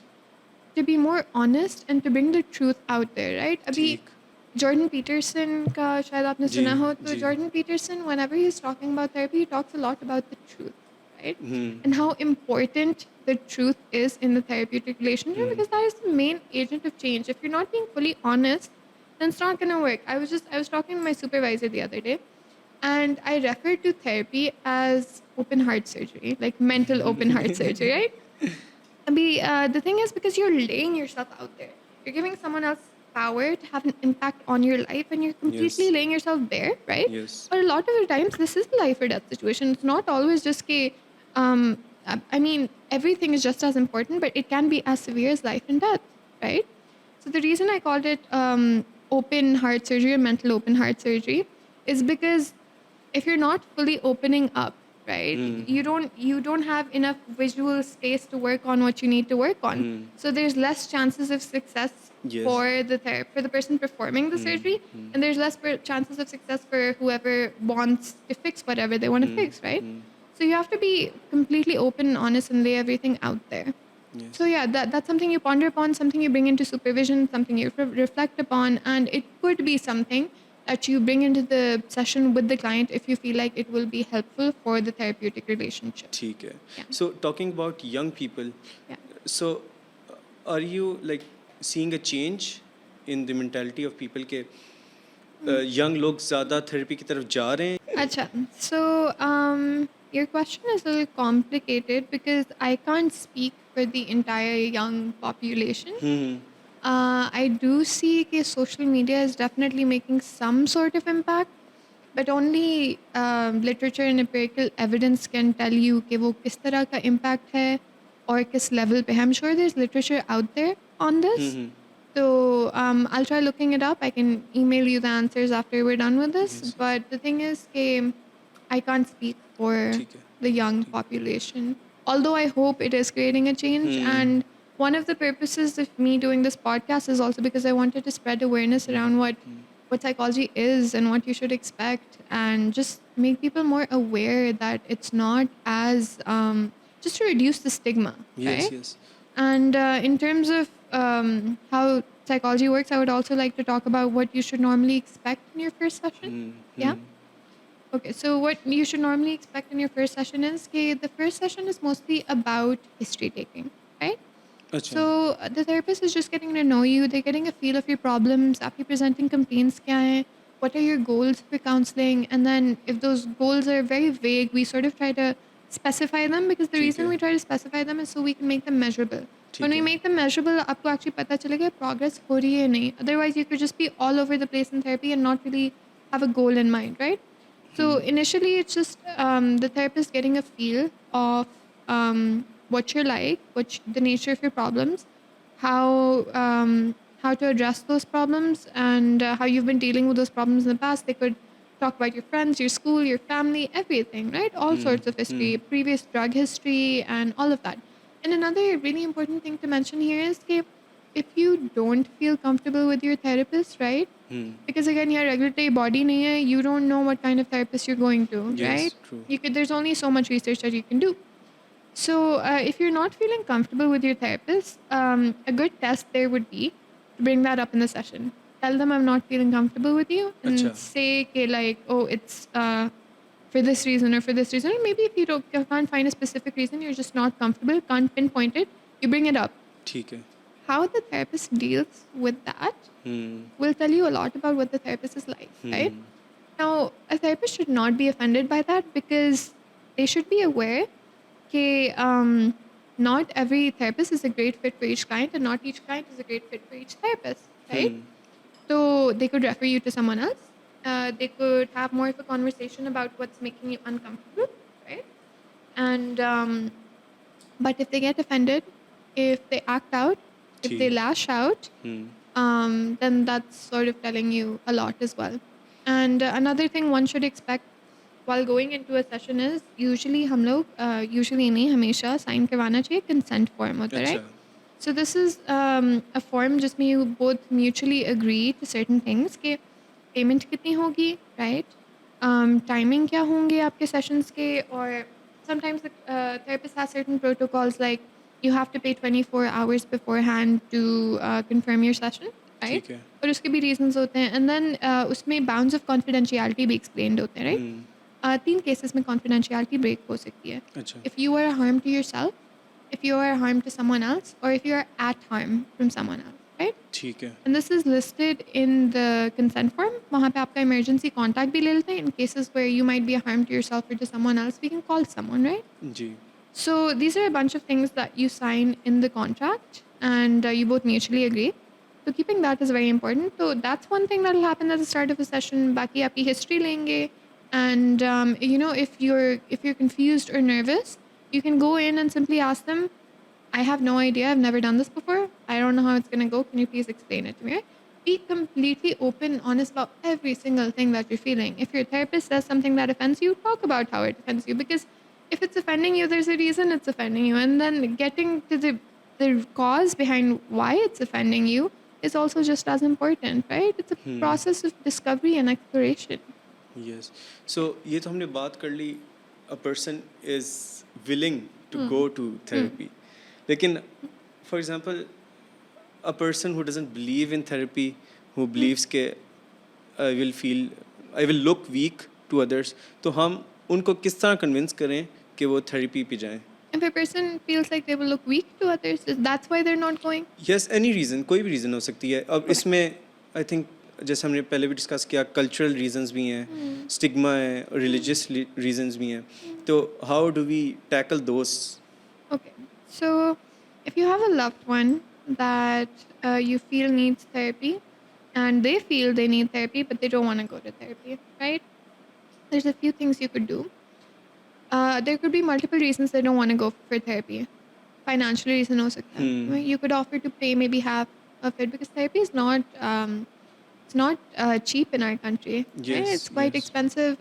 to be more honest and to bring the truth out there, right? अभी ठीक. Jordan Peterson का शायद आपने जी, सुना हो, तो जी. Jordan Peterson, whenever he's talking about therapy, he talks a lot about the truth, right? Hmm. And how important the truth is in the therapeutic relationship, because that is the main agent of change. If you're not being fully honest, then it's not gonna work. I was talking to my supervisor the other day, and I referred to therapy as open heart surgery, like mental open heart surgery, right? The thing is, because you're laying yourself out there, you're giving someone else power to have an impact on your life, and you're completely Yes. laying yourself bare, right? Yes. But a lot of the times, this is a life or death situation. It's not always just I mean, everything is just as important, but it can be as severe as life and death, right? So the reason I called it open heart surgery or mental open heart surgery is because if you're not fully opening up, right, you don't have enough visual space to work on what you need to work on. So there's less chances of success Yes. for the person performing the surgery, and there's less chances of success for whoever wants to fix whatever they want to fix, right? So you have to be completely open and honest and lay everything out there. Yes. So yeah, that's something you ponder upon, something you bring into supervision, something you reflect upon, and it could be something that you bring into the session with the client if you feel like it will be helpful for the therapeutic relationship. ठीक है. Yeah. So talking about young people, Yeah. so are you like seeing a change in the mentality of people के young लोग ज़्यादा therapy की तरफ जा रहे हैं? Acha. So your question is a little complicated because I can't speak for the entire young population. I do see that social media is definitely making some sort of impact, but only literature and empirical evidence can tell you कि वो किस तरह का impact है और किस level पे. I'm sure there's literature out there on this. So I'll try looking it up. I can email you the answers after we're done with this. Yes. But the thing is that I can't speak for ठीक है. the young population. Although I hope it is creating a change. And one of the purposes of me doing this podcast is also because I wanted to spread awareness around what psychology is and what you should expect, and just make people more aware that it's not as just to reduce the stigma, Yes. right? Yes. And in terms of how psychology works, I would also like to talk about what you should normally expect in your first session. Yeah? Okay, so what you should normally expect in your first session is that the first session is mostly about history taking, right? अच्छा. So the therapist is just getting to know you. They're getting a feel of your problems. After presenting complaints, kya hai? What are your goals for counseling? And then if those goals are very vague, we sort of try to specify them, because the ठीक reason है. we try to specify them is so we can make them measurable. ठीक When we है. make them measurable, आपको actually पता चलेगा progress हो रही है नहीं. Otherwise, you could just be all over the place in therapy and not really have a goal in mind, right? So initially, it's just the therapist getting a feel of what you're like, the nature of your problems, how to address those problems, and how you've been dealing with those problems in the past. They could talk about your friends, your school, your family, everything, right? All sorts of history, previous drug history, and all of that. And another really important thing to mention here is that if you don't feel comfortable with your therapist, right? Because again, your regulatory body nahi hai, you don't know what kind of therapist you're going to, Yes, right? true. There's only so much research that you can do. So if you're not feeling comfortable with your therapist, a good test there would be to bring that up in the session. Tell them I'm not feeling comfortable with you, अच्छा. and say okay, like, oh, it's for this reason or for this reason. Or maybe if you can't find a specific reason, you're just not comfortable, can't pinpoint it, you bring it up. ठीक है. How the therapist deals with that Hmm. will tell you a lot about what the therapist is like, right? Hmm. Now, a therapist should not be offended by that because they should be aware that not every therapist is a great fit for each client, and not each client is a great fit for each therapist, right? Hmm. So they could refer you to someone else. They could have more of a conversation about what's making you uncomfortable, right? And but if they get offended, if they act out, if they ठीक. lash out, Hmm. then that's sort of telling you a lot as well. And another thing one should expect while going into a session is usually हम लोग usually नहीं हमेशा sign करवाना चाहिए consent form होता है, अच्छा. right? So this is a form जिसमें you both mutually agree to certain things कि payment कितनी होगी, right? Timing क्या होंगे आपके sessions के, और sometimes the therapist has certain protocols like you have to pay 24 hours beforehand to confirm your session, right? ठीक है. और उसके भी reasons होते हैं, and then उसमें bounds of confidentiality भी explained होते हैं, right? Hmm. 3 cases में confidentiality break हो सकती है. अच्छा. If you are a harm to yourself, if you are a harm to someone else, or if you are at harm from someone else, right? ठीक है. And this is listed in the consent form. वहाँ पे आपका emergency contact भी ले लेते हैं. In cases where you might be a harm to yourself or to someone else, we can call someone, right? Ji. So these are a bunch of things that you sign in the contract, and you both mutually agree. So keeping that is very important. So that's one thing that will happen at the start of a session. बाकी आपकी history लेंगे, and if you're confused or nervous, you can go in and simply ask them, I have no idea. I've never done this before. I don't know how it's going to go. Can you please explain it to me? Right? Be completely open and honest about every single thing that you're feeling. If your therapist says something that offends you, talk about how it offends you. Because if it's offending you, there's a reason it's offending you. And then getting to the cause behind why it's offending you is also just as important, right? It's a process of discovery and exploration. Yes. So ये तो हमने बात कर ली. A person is willing to go to therapy. लेकिन for example, a person who doesn't believe in therapy, who believes के I will look weak to others, तो हम उनको किस तरह convince करें कि वो therapy पे जाएं? If a person feels like they will look weak to others, that's why they're not going. Yes, any reason, कोई भी reason हो सकती है. अब इसमें I think जैसे हमने पहले भी डिस्कस किया, cultural reasons भी हैं, stigma है, religious reasons भी हैं. तो how do we tackle those? Okay. So if you have a loved one that you feel needs therapy, and they feel they need therapy but they don't want to go to therapy, right? There's a few things you could do. There could be multiple reasons they don't want to go for therapy. Financial reason ho sakta hai. Right? You could offer to pay maybe half of it because therapy is not it's not cheap in our country. Right? Yes, It's quite yes. expensive.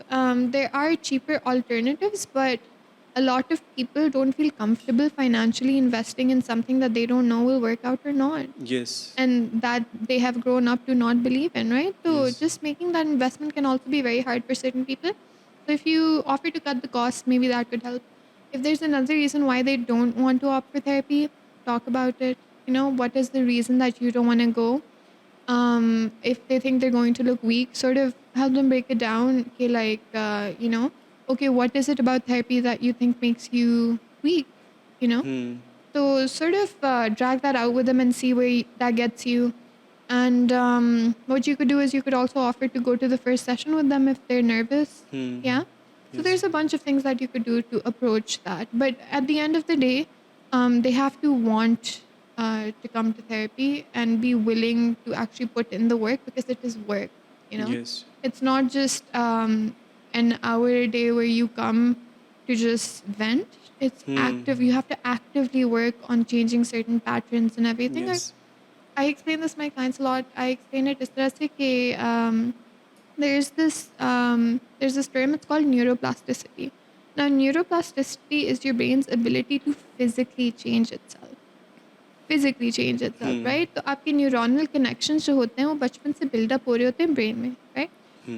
There are cheaper alternatives, but a lot of people don't feel comfortable financially investing in something that they don't know will work out or not, Yes. and that they have grown up to not believe in, right? So Yes. just making that investment can also be very hard for certain people. So if you offer to cut the cost, maybe that could help. If there's another reason why they don't want to opt for therapy, talk about it. What is the reason that you don't want to go? If they think they're going to look weak, sort of help them break it down. Okay, like, okay, what is it about therapy that you think makes you weak? So sort of drag that out with them and see where that gets you. And what you could do is you could also offer to go to the first session with them if they're nervous. Yeah. So Yes. there's a bunch of things that you could do to approach that. But at the end of the day, they have to want to come to therapy and be willing to actually put in the work because it is work. Yes. It's not just an hour a day where you come to just vent. It's active. You have to actively work on changing certain patterns and everything. Yes. I explain this to my clients a lot. I explain it as तरह से कि there's this term. It's called neuroplasticity. Now, neuroplasticity is your brain's ability to physically change itself. Right? तो आपके neuronal connections जो होते हैं वो बचपन से build up हो रहे होते हैं brain में, right?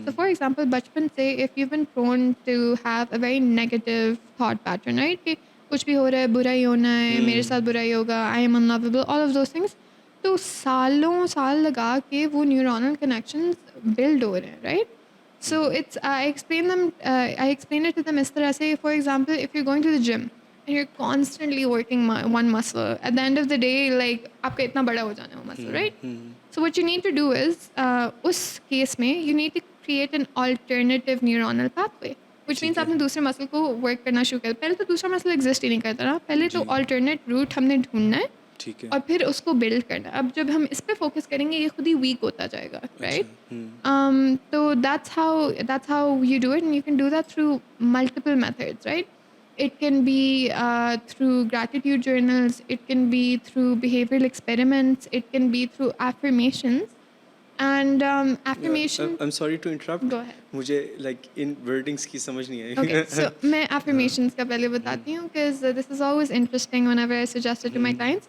So, for example, बचपन से if you've been prone to have a very negative thought pattern, right? कि कुछ भी हो रहा है, बुरा ही होना है, मेरे साथ बुरा ही होगा, I am unlovable, all of those things. तो सालों साल लगा के वो न्यूरोनल कनेक्शंस बिल्ड हो रहे हैं, right? So it's I explain it to them इस तरह से. For example, if you're going to the gym and you're constantly working one muscle, at the end of the day, like आपका इतना बड़ा हो जाना है वो muscle, right? So what you need to do is उस case में you need to create an alternative neuronal pathway, which means आपने दूसरे muscle को work करना शुरू कर. पहले तो दूसरा muscle exist ही नहीं करता ना, पहले तो alternate route हमने ढूंढना है और फिर उसको बिल्ड करना. अब जब हम इस पे फोकस करेंगे ये खुद ही वीक होता जाएगा, राइट? तो that's how you do it, and you can do that through multiple methods, right? It can be through gratitude journals, it can be through behavioral experiments, it can be through affirmations. And affirmation. I'm sorry to interrupt. Go ahead. मुझे like in wordings की समझ नहीं आई. Okay, so मैं affirmations का पहले बताती हूँ because this is always interesting whenever I suggest it to my clients.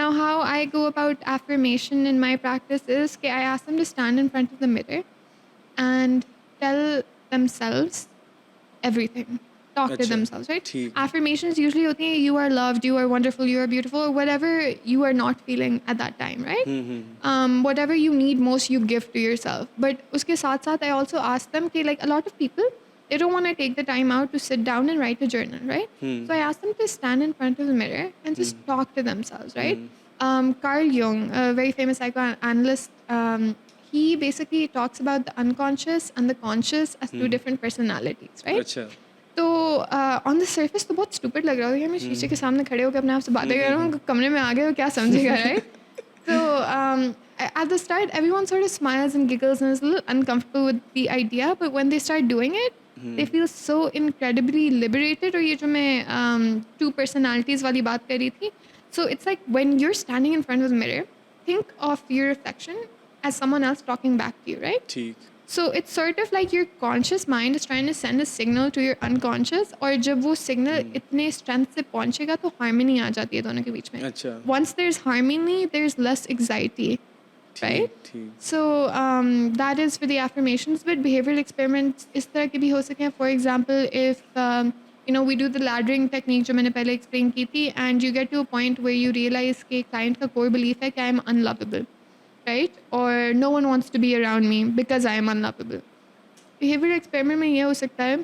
Now how I go about affirmation in my practice is that I ask them to stand in front of the mirror and tell themselves everything. Talk to themselves, right? Affirmations usually होती हैं you are loved, you are wonderful, you are beautiful, or whatever you are not feeling at that time, right? Whatever you need most, you give to yourself. But उसके साथ साथ I also ask them कि like a lot of people, they don't want to take the time out to sit down and write a journal, right? So I ask them to stand in front of the mirror and just talk to themselves, right? Carl Jung, a very famous psychoanalyst, he basically talks about the unconscious and the conscious as two different personalities, right? अच्छा. तो on the surface तो बहुत stupid लग रहा होगा, मैं शीशे के सामने खड़े होकर अपने आप से बातें कर रहा हूँ, कमरे में आ गए तो क्या समझेगा, right? So at the start, everyone sort of smiles and giggles and is a little uncomfortable with the idea, but when they start doing it, they feel so incredibly liberated. और ये जो मैं two personalities वाली बात कर रही थी, so it's like when you're standing in front of the mirror, think of your reflection as someone else talking back to you, right? ठीक. So it's sort of like your conscious mind is trying to send a signal to your unconscious, और जब वो signal इतने strength से पहुंचेगा तो harmony आ जाती है दोनों के बीच में. अच्छा. Once there's harmony, there's less anxiety, right? So that is for the affirmations. But behavioral experiments इस तरह के भी हो सके हैं. For example, if we do the laddering technique जो मैंने पहले explain की थी, and you get to a point where you realize कि client का core belief है कि I am unlovable, right? Or no one wants to be around me because I am unlovable. Behavioral experiment में ये हो सकता है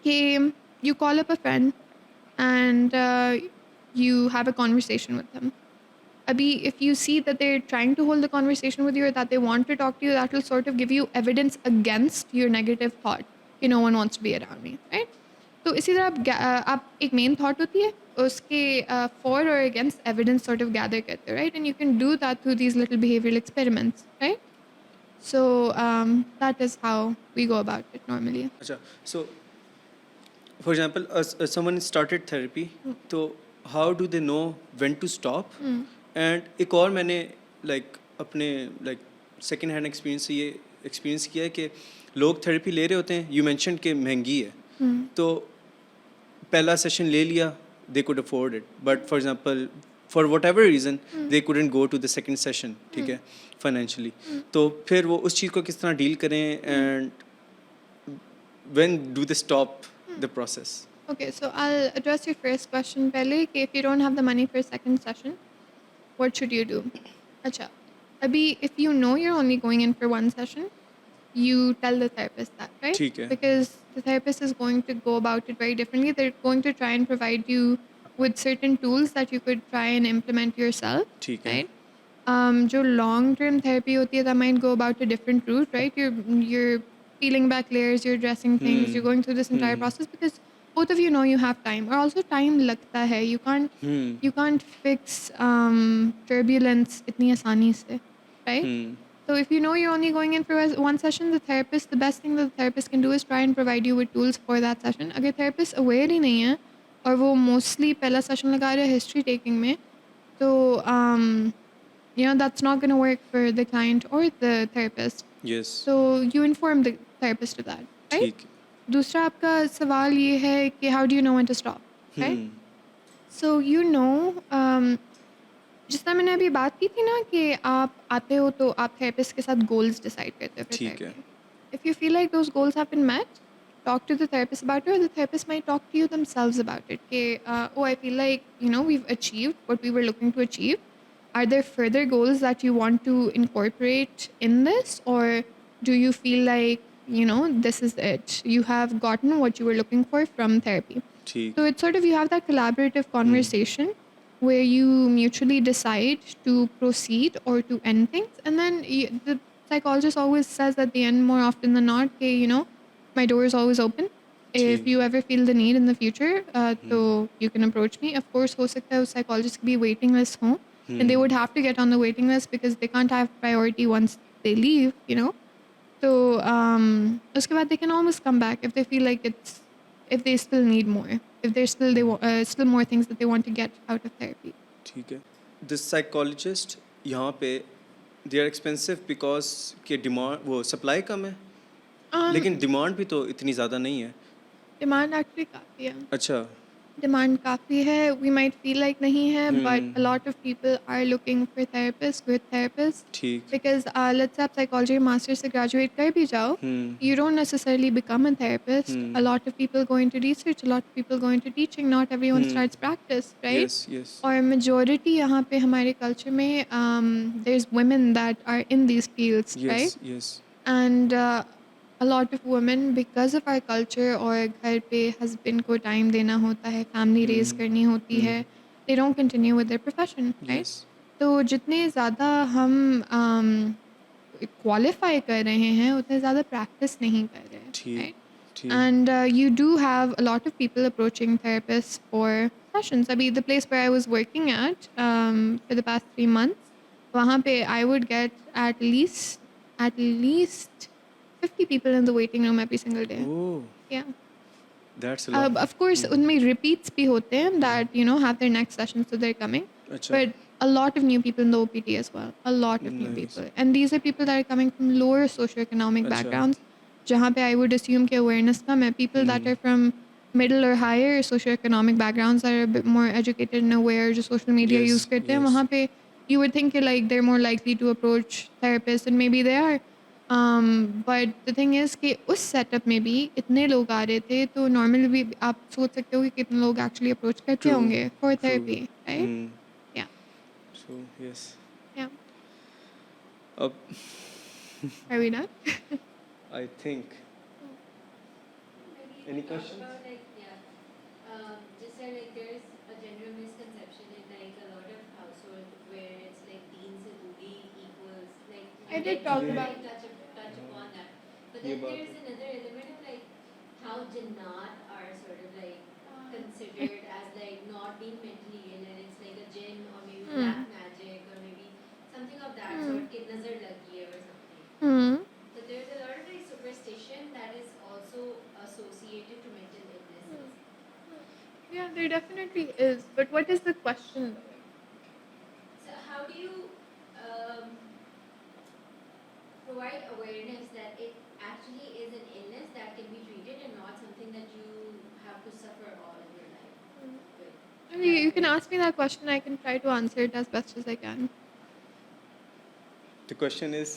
कि you call up a friend and you have a conversation with them. Abhi, if you see that they're trying to hold the conversation with you or that they want to talk to you, that will sort of give you evidence against your negative thought. No one wants to be around me, right? तो इसी तरह आप एक main thought होती है उसके for और against evidence sort of gather करते हो, right? And you can do that through these little behavioural experiments, right? So that is how we go about it normally. अच्छा, so for example someone started therapy, तो how do they know when to stop? And एक और मैंने अपने second hand experience से ये experience किया है कि लोग थेरेपी ले रहे होते हैं, यू मेंशन कि महंगी है, तो पहला सेशन ले लिया, they could afford it, but for example for whatever reason they couldn't go to the second session, ठीक है, financially. तो फिर वो उस चीज़ को किस तरह डील करें, and when do they stop the process? Okay, so I'll address your first question पहले कि if you don't have the money for a second session, what should you do? अच्छा, अभी if you know you're only going in for one session, you tell the therapist that, right? ठीक है. Because the therapist is going to go about it very differently. They're going to try and provide you with certain tools that you could try and implement yourself, ठीक है. right? जो long-term therapy होती है, that might go about a different route, right? You're peeling back layers, you're addressing things, you're going through this entire process because both of you know you have time, or also time लगता है. You can't fix turbulence इतनी आसानी से, right? So if you know you're only going in for one session, the best thing that the therapist can do is try and provide you with tools for that session. अगर therapist aware ही नहीं है और वो mostly पहला session लगा रहे हैं history taking में, तो that's not going to work for the client or the therapist. Yes. So you inform the therapist of that, right? ठीक. दूसरा आपका सवाल ये है कि how do you know when to stop, right? So जिस तरह मैंने अभी बात की थी ना कि आप आते हो तो आप थेरेपिस्ट के साथ गोल्स डिसाइड करते हो. ठीक है. If you feel like those goals have been met, talk to the therapist about it, or the therapist might talk to you themselves about it. Okay, oh, I feel like, we've achieved what we were looking to achieve. Are there further goals that you want to incorporate in this, or do you feel like, this is it? You have gotten what you were looking for from therapy. ठीक. So it's sort of, you have that collaborative conversation where you mutually decide to proceed or to end things. And then the psychologist always says at the end, more often than not, okay, my door is always open. If ठीक. you ever feel the need in the future, so you can approach me. Of course, हो सकता है उस psychologist की भी waiting list हो, and they would have to get on the waiting list because they can't have priority once they leave. So उसके बाद they can always come back if they feel like if they still need more, if there's still more things that they want to get out of therapy. ठीक है. The psychologist यहाँ पे they are expensive because के demand वो supply कम है, लेकिन demand भी तो इतनी ज़्यादा नहीं है. Demand actually काफ़ी है. अच्छा. Demand काफ़ी है. We might feel like नहीं है, but a lot of people are looking for therapists, good therapists. ठीक. Because let's say आप psychology master से graduate कर भी जाओ, you don't necessarily become a therapist. A lot of people go into research, a lot of people go into teaching. Not everyone starts practice, right? Yes, yes. और majority यहाँ पे हमारे culture में there's women that are in these fields, Yes, right? yes. And a lot of women, because of our culture और घर पे husband को time देना होता है, family raise करनी होती है, they don't continue with their profession, right? Yes. तो जितने ज़्यादा हम qualify कर रहे हैं, उतने ज़्यादा practice नहीं कर रहे हैं, ठीक. right? ठीक. And you do have a lot of people approaching therapists for sessions. I mean, the place where I was working at for the past 3 months, वहाँ पे I would get at least 50 people in the waiting room every single day. Oh, Yeah. that's a lot. Of course, उनमें repeats भी होते हैं that have their next session, so they're coming. अच्छा. But a lot of new people in the OPT as well. A lot of new Nice. people, and these are people that are coming from lower socioeconomic अच्छा. backgrounds. जहाँ पे I would assume कि awareness कम है. People that are from middle or higher socioeconomic backgrounds that are a bit more educated and aware, जो social media Yes, use करते हैं, yes. वहाँ पे you would think like they're more likely to approach therapists, and maybe they are. But the thing is कि उस setup में भी इतने लोग आ रहे थे, तो normally भी आप सोच सकते हो कि कितने लोग actually approach करते True, होंगे for true. therapy, right? Hmm. Yeah, So, yes. yeah. Ab, Are we done? I think. Maybe Any talk questions? about, like, just like there's a general misconception in like a lot of households where it's like teen se duri equals like I did talk about touch upon that. But ये then बात there's another element of like how jannat are sort of like considered as like not being mentally ill, and it's like a jinn or maybe black magic or maybe something of that sort ke nazar lagi hai or something. Hmm. So there's a lot of like superstition that is also associated to mental illnesses. Yeah, there definitely is. But what is the question though? So how do you provide awareness that it actually is an illness that can be treated and not something that you have to suffer all of your life with? I mean, you can ask me that question. I can try to answer it as best as I can. The question is.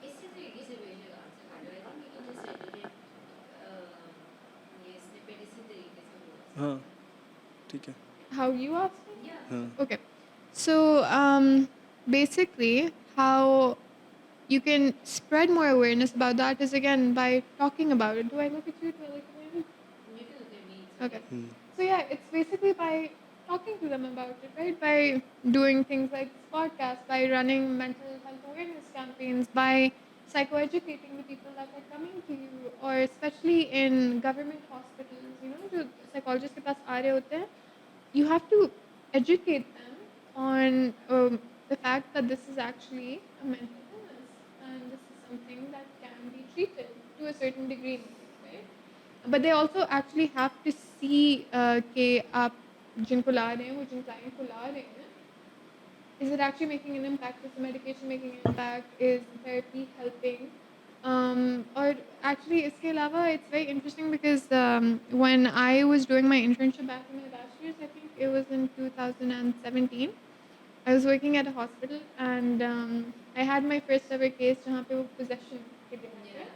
इसी तरीके से बेशक answer कर दो. I think we can just edit it ये snippet इसी तरीके से हो सकता है. हाँ. ठीक है. How you asked me? Yeah. हाँ. Okay. So basically, how you can spread more awareness about that is again by talking about it. Do I look at you? Do I look at you? You can look at me. Okay. So yeah, it's basically by talking to them about it, right? By doing things like this podcast, by running mental health awareness campaigns, by psychoeducating the people that are coming to you, or especially in government hospitals, जो psychologist के पास आ रहे होते हैं, you have to educate them on the fact that this is actually a mental illness and this is something that can be treated to a certain degree, right? But they also actually have to see कि आप जिनको ला रहे हैं, वो जिन client को ला रहे हैं, is it actually making an impact? Is the medication making an impact? Is therapy helping? Or actually, इसके अलावा, it's very interesting because when I was doing my internship back in my bachelor's, I think it was in 2017, I was working at a hospital and I had my first ever case जहाँ पे वो possession के दिन थे.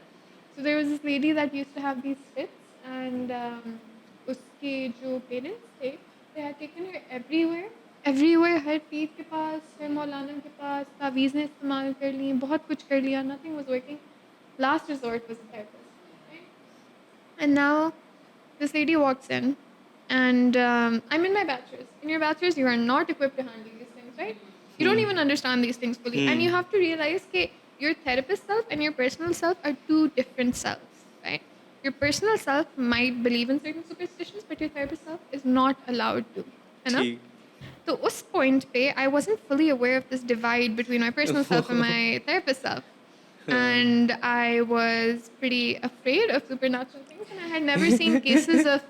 So there was this lady that used to have these fits, and उसके जो parents थे, they had taken her everywhere. Everywhere, हर पीर के पास, हर मौलाना के पास, तावीज़ें इस्तेमाल कर ली, बहुत कुछ कर लिया, nothing was working. Last resort was a therapist. Right? And now this lady walks in, and I'm in my bachelor's. In your bachelor's, you are not equipped to handle these things, right? You don't even understand these things fully. And you have to realize that your therapist self and your personal self are two different selves, right? Your personal self might believe in certain superstitions, but your therapist self is not allowed to. You know? ठीक. So, उस point पे, I wasn't fully aware of this divide between my personal self and my therapist self. And I was pretty afraid of supernatural things, and I had never seen cases of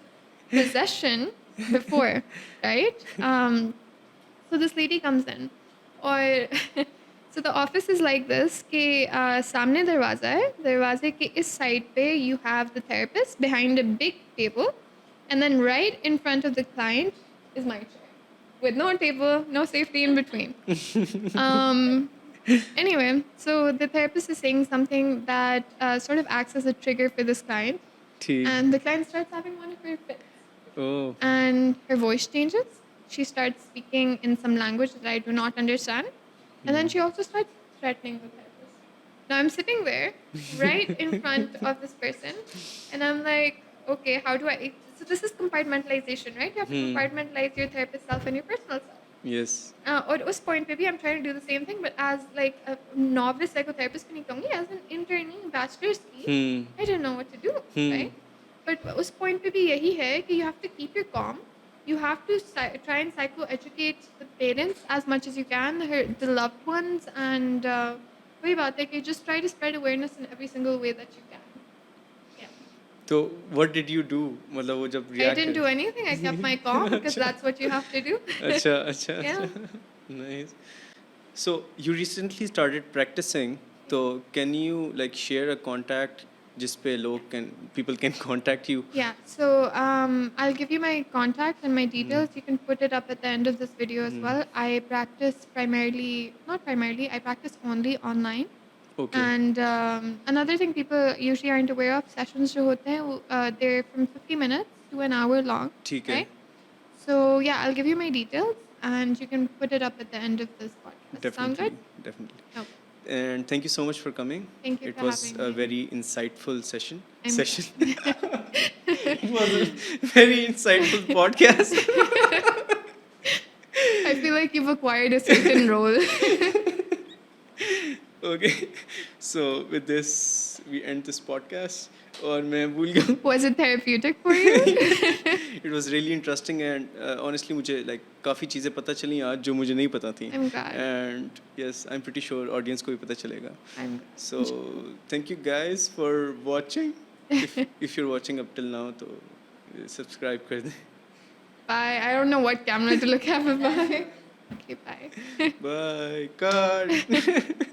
possession before, right? So this lady comes in, or so the office is like this कि सामने दरवाज़ा है, दरवाजे के इस side पे you have the therapist behind a big table, and then right in front of the client is my chair, with no table, no safety in between. Anyway, so the therapist is saying something that sort of acts as a trigger for this client, ठीक. and the client starts having one of her fits. Oh. And her voice changes. She starts speaking in some language that I do not understand. And then she also starts threatening the therapist. Now I'm sitting there right in front of this person, and I'm like, okay, how do I? So this is compartmentalization, right? You have to compartmentalize your therapist self and your personal self. Yes. Or उस point पे भी I'm trying to do the same thing, but as like a novice psychotherapist भी नहीं कहूँगी, as an internee, bachelor's की, I didn't know what to do, right? But उस point पे भी यही है कि you have to keep your calm. You have to try and psycho-educate the parents as much as you can, the loved ones, and वही बात है कि just try to spread awareness in every single way that you can. Yeah. So what did you do? मतलब वो जब I react didn't do anything. I kept my calm because that's what you have to do. अच्छा अच्छा Yeah. Nice. So you recently started practicing. So can you like share a contact जिस पे लोग people can contact you? Yeah, so I'll give you my contact and my details. You can put it up at the end of this video as well. I practice not primarily, I practice only online. Okay. And another thing people usually aren't aware of, sessions जो होते हैं, they're from 50 minutes to an hour long. ठीक है. Right? So yeah, I'll give you my details and you can put it up at the end of this podcast. Sound Definitely. good? Definitely. Okay. And thank you so much for coming. Thank you It for was having a me. very insightful session. I'm- It was a very insightful podcast. I feel like you've acquired a certain role. Okay. So with this, we end this podcast. और मैं भूल गया. Was it therapeutic for you? It was really interesting and honestly मुझे like काफ़ी चीज़ें पता चली आज जो मुझे नहीं पता थी. I'm glad. And yes, I'm pretty sure audience को भी पता चलेगा. I'm So thank you guys for watching. If you're watching up till now, तो subscribe कर दें. Bye. I don't know what camera to look at, but bye. Okay, bye. Bye. Cut.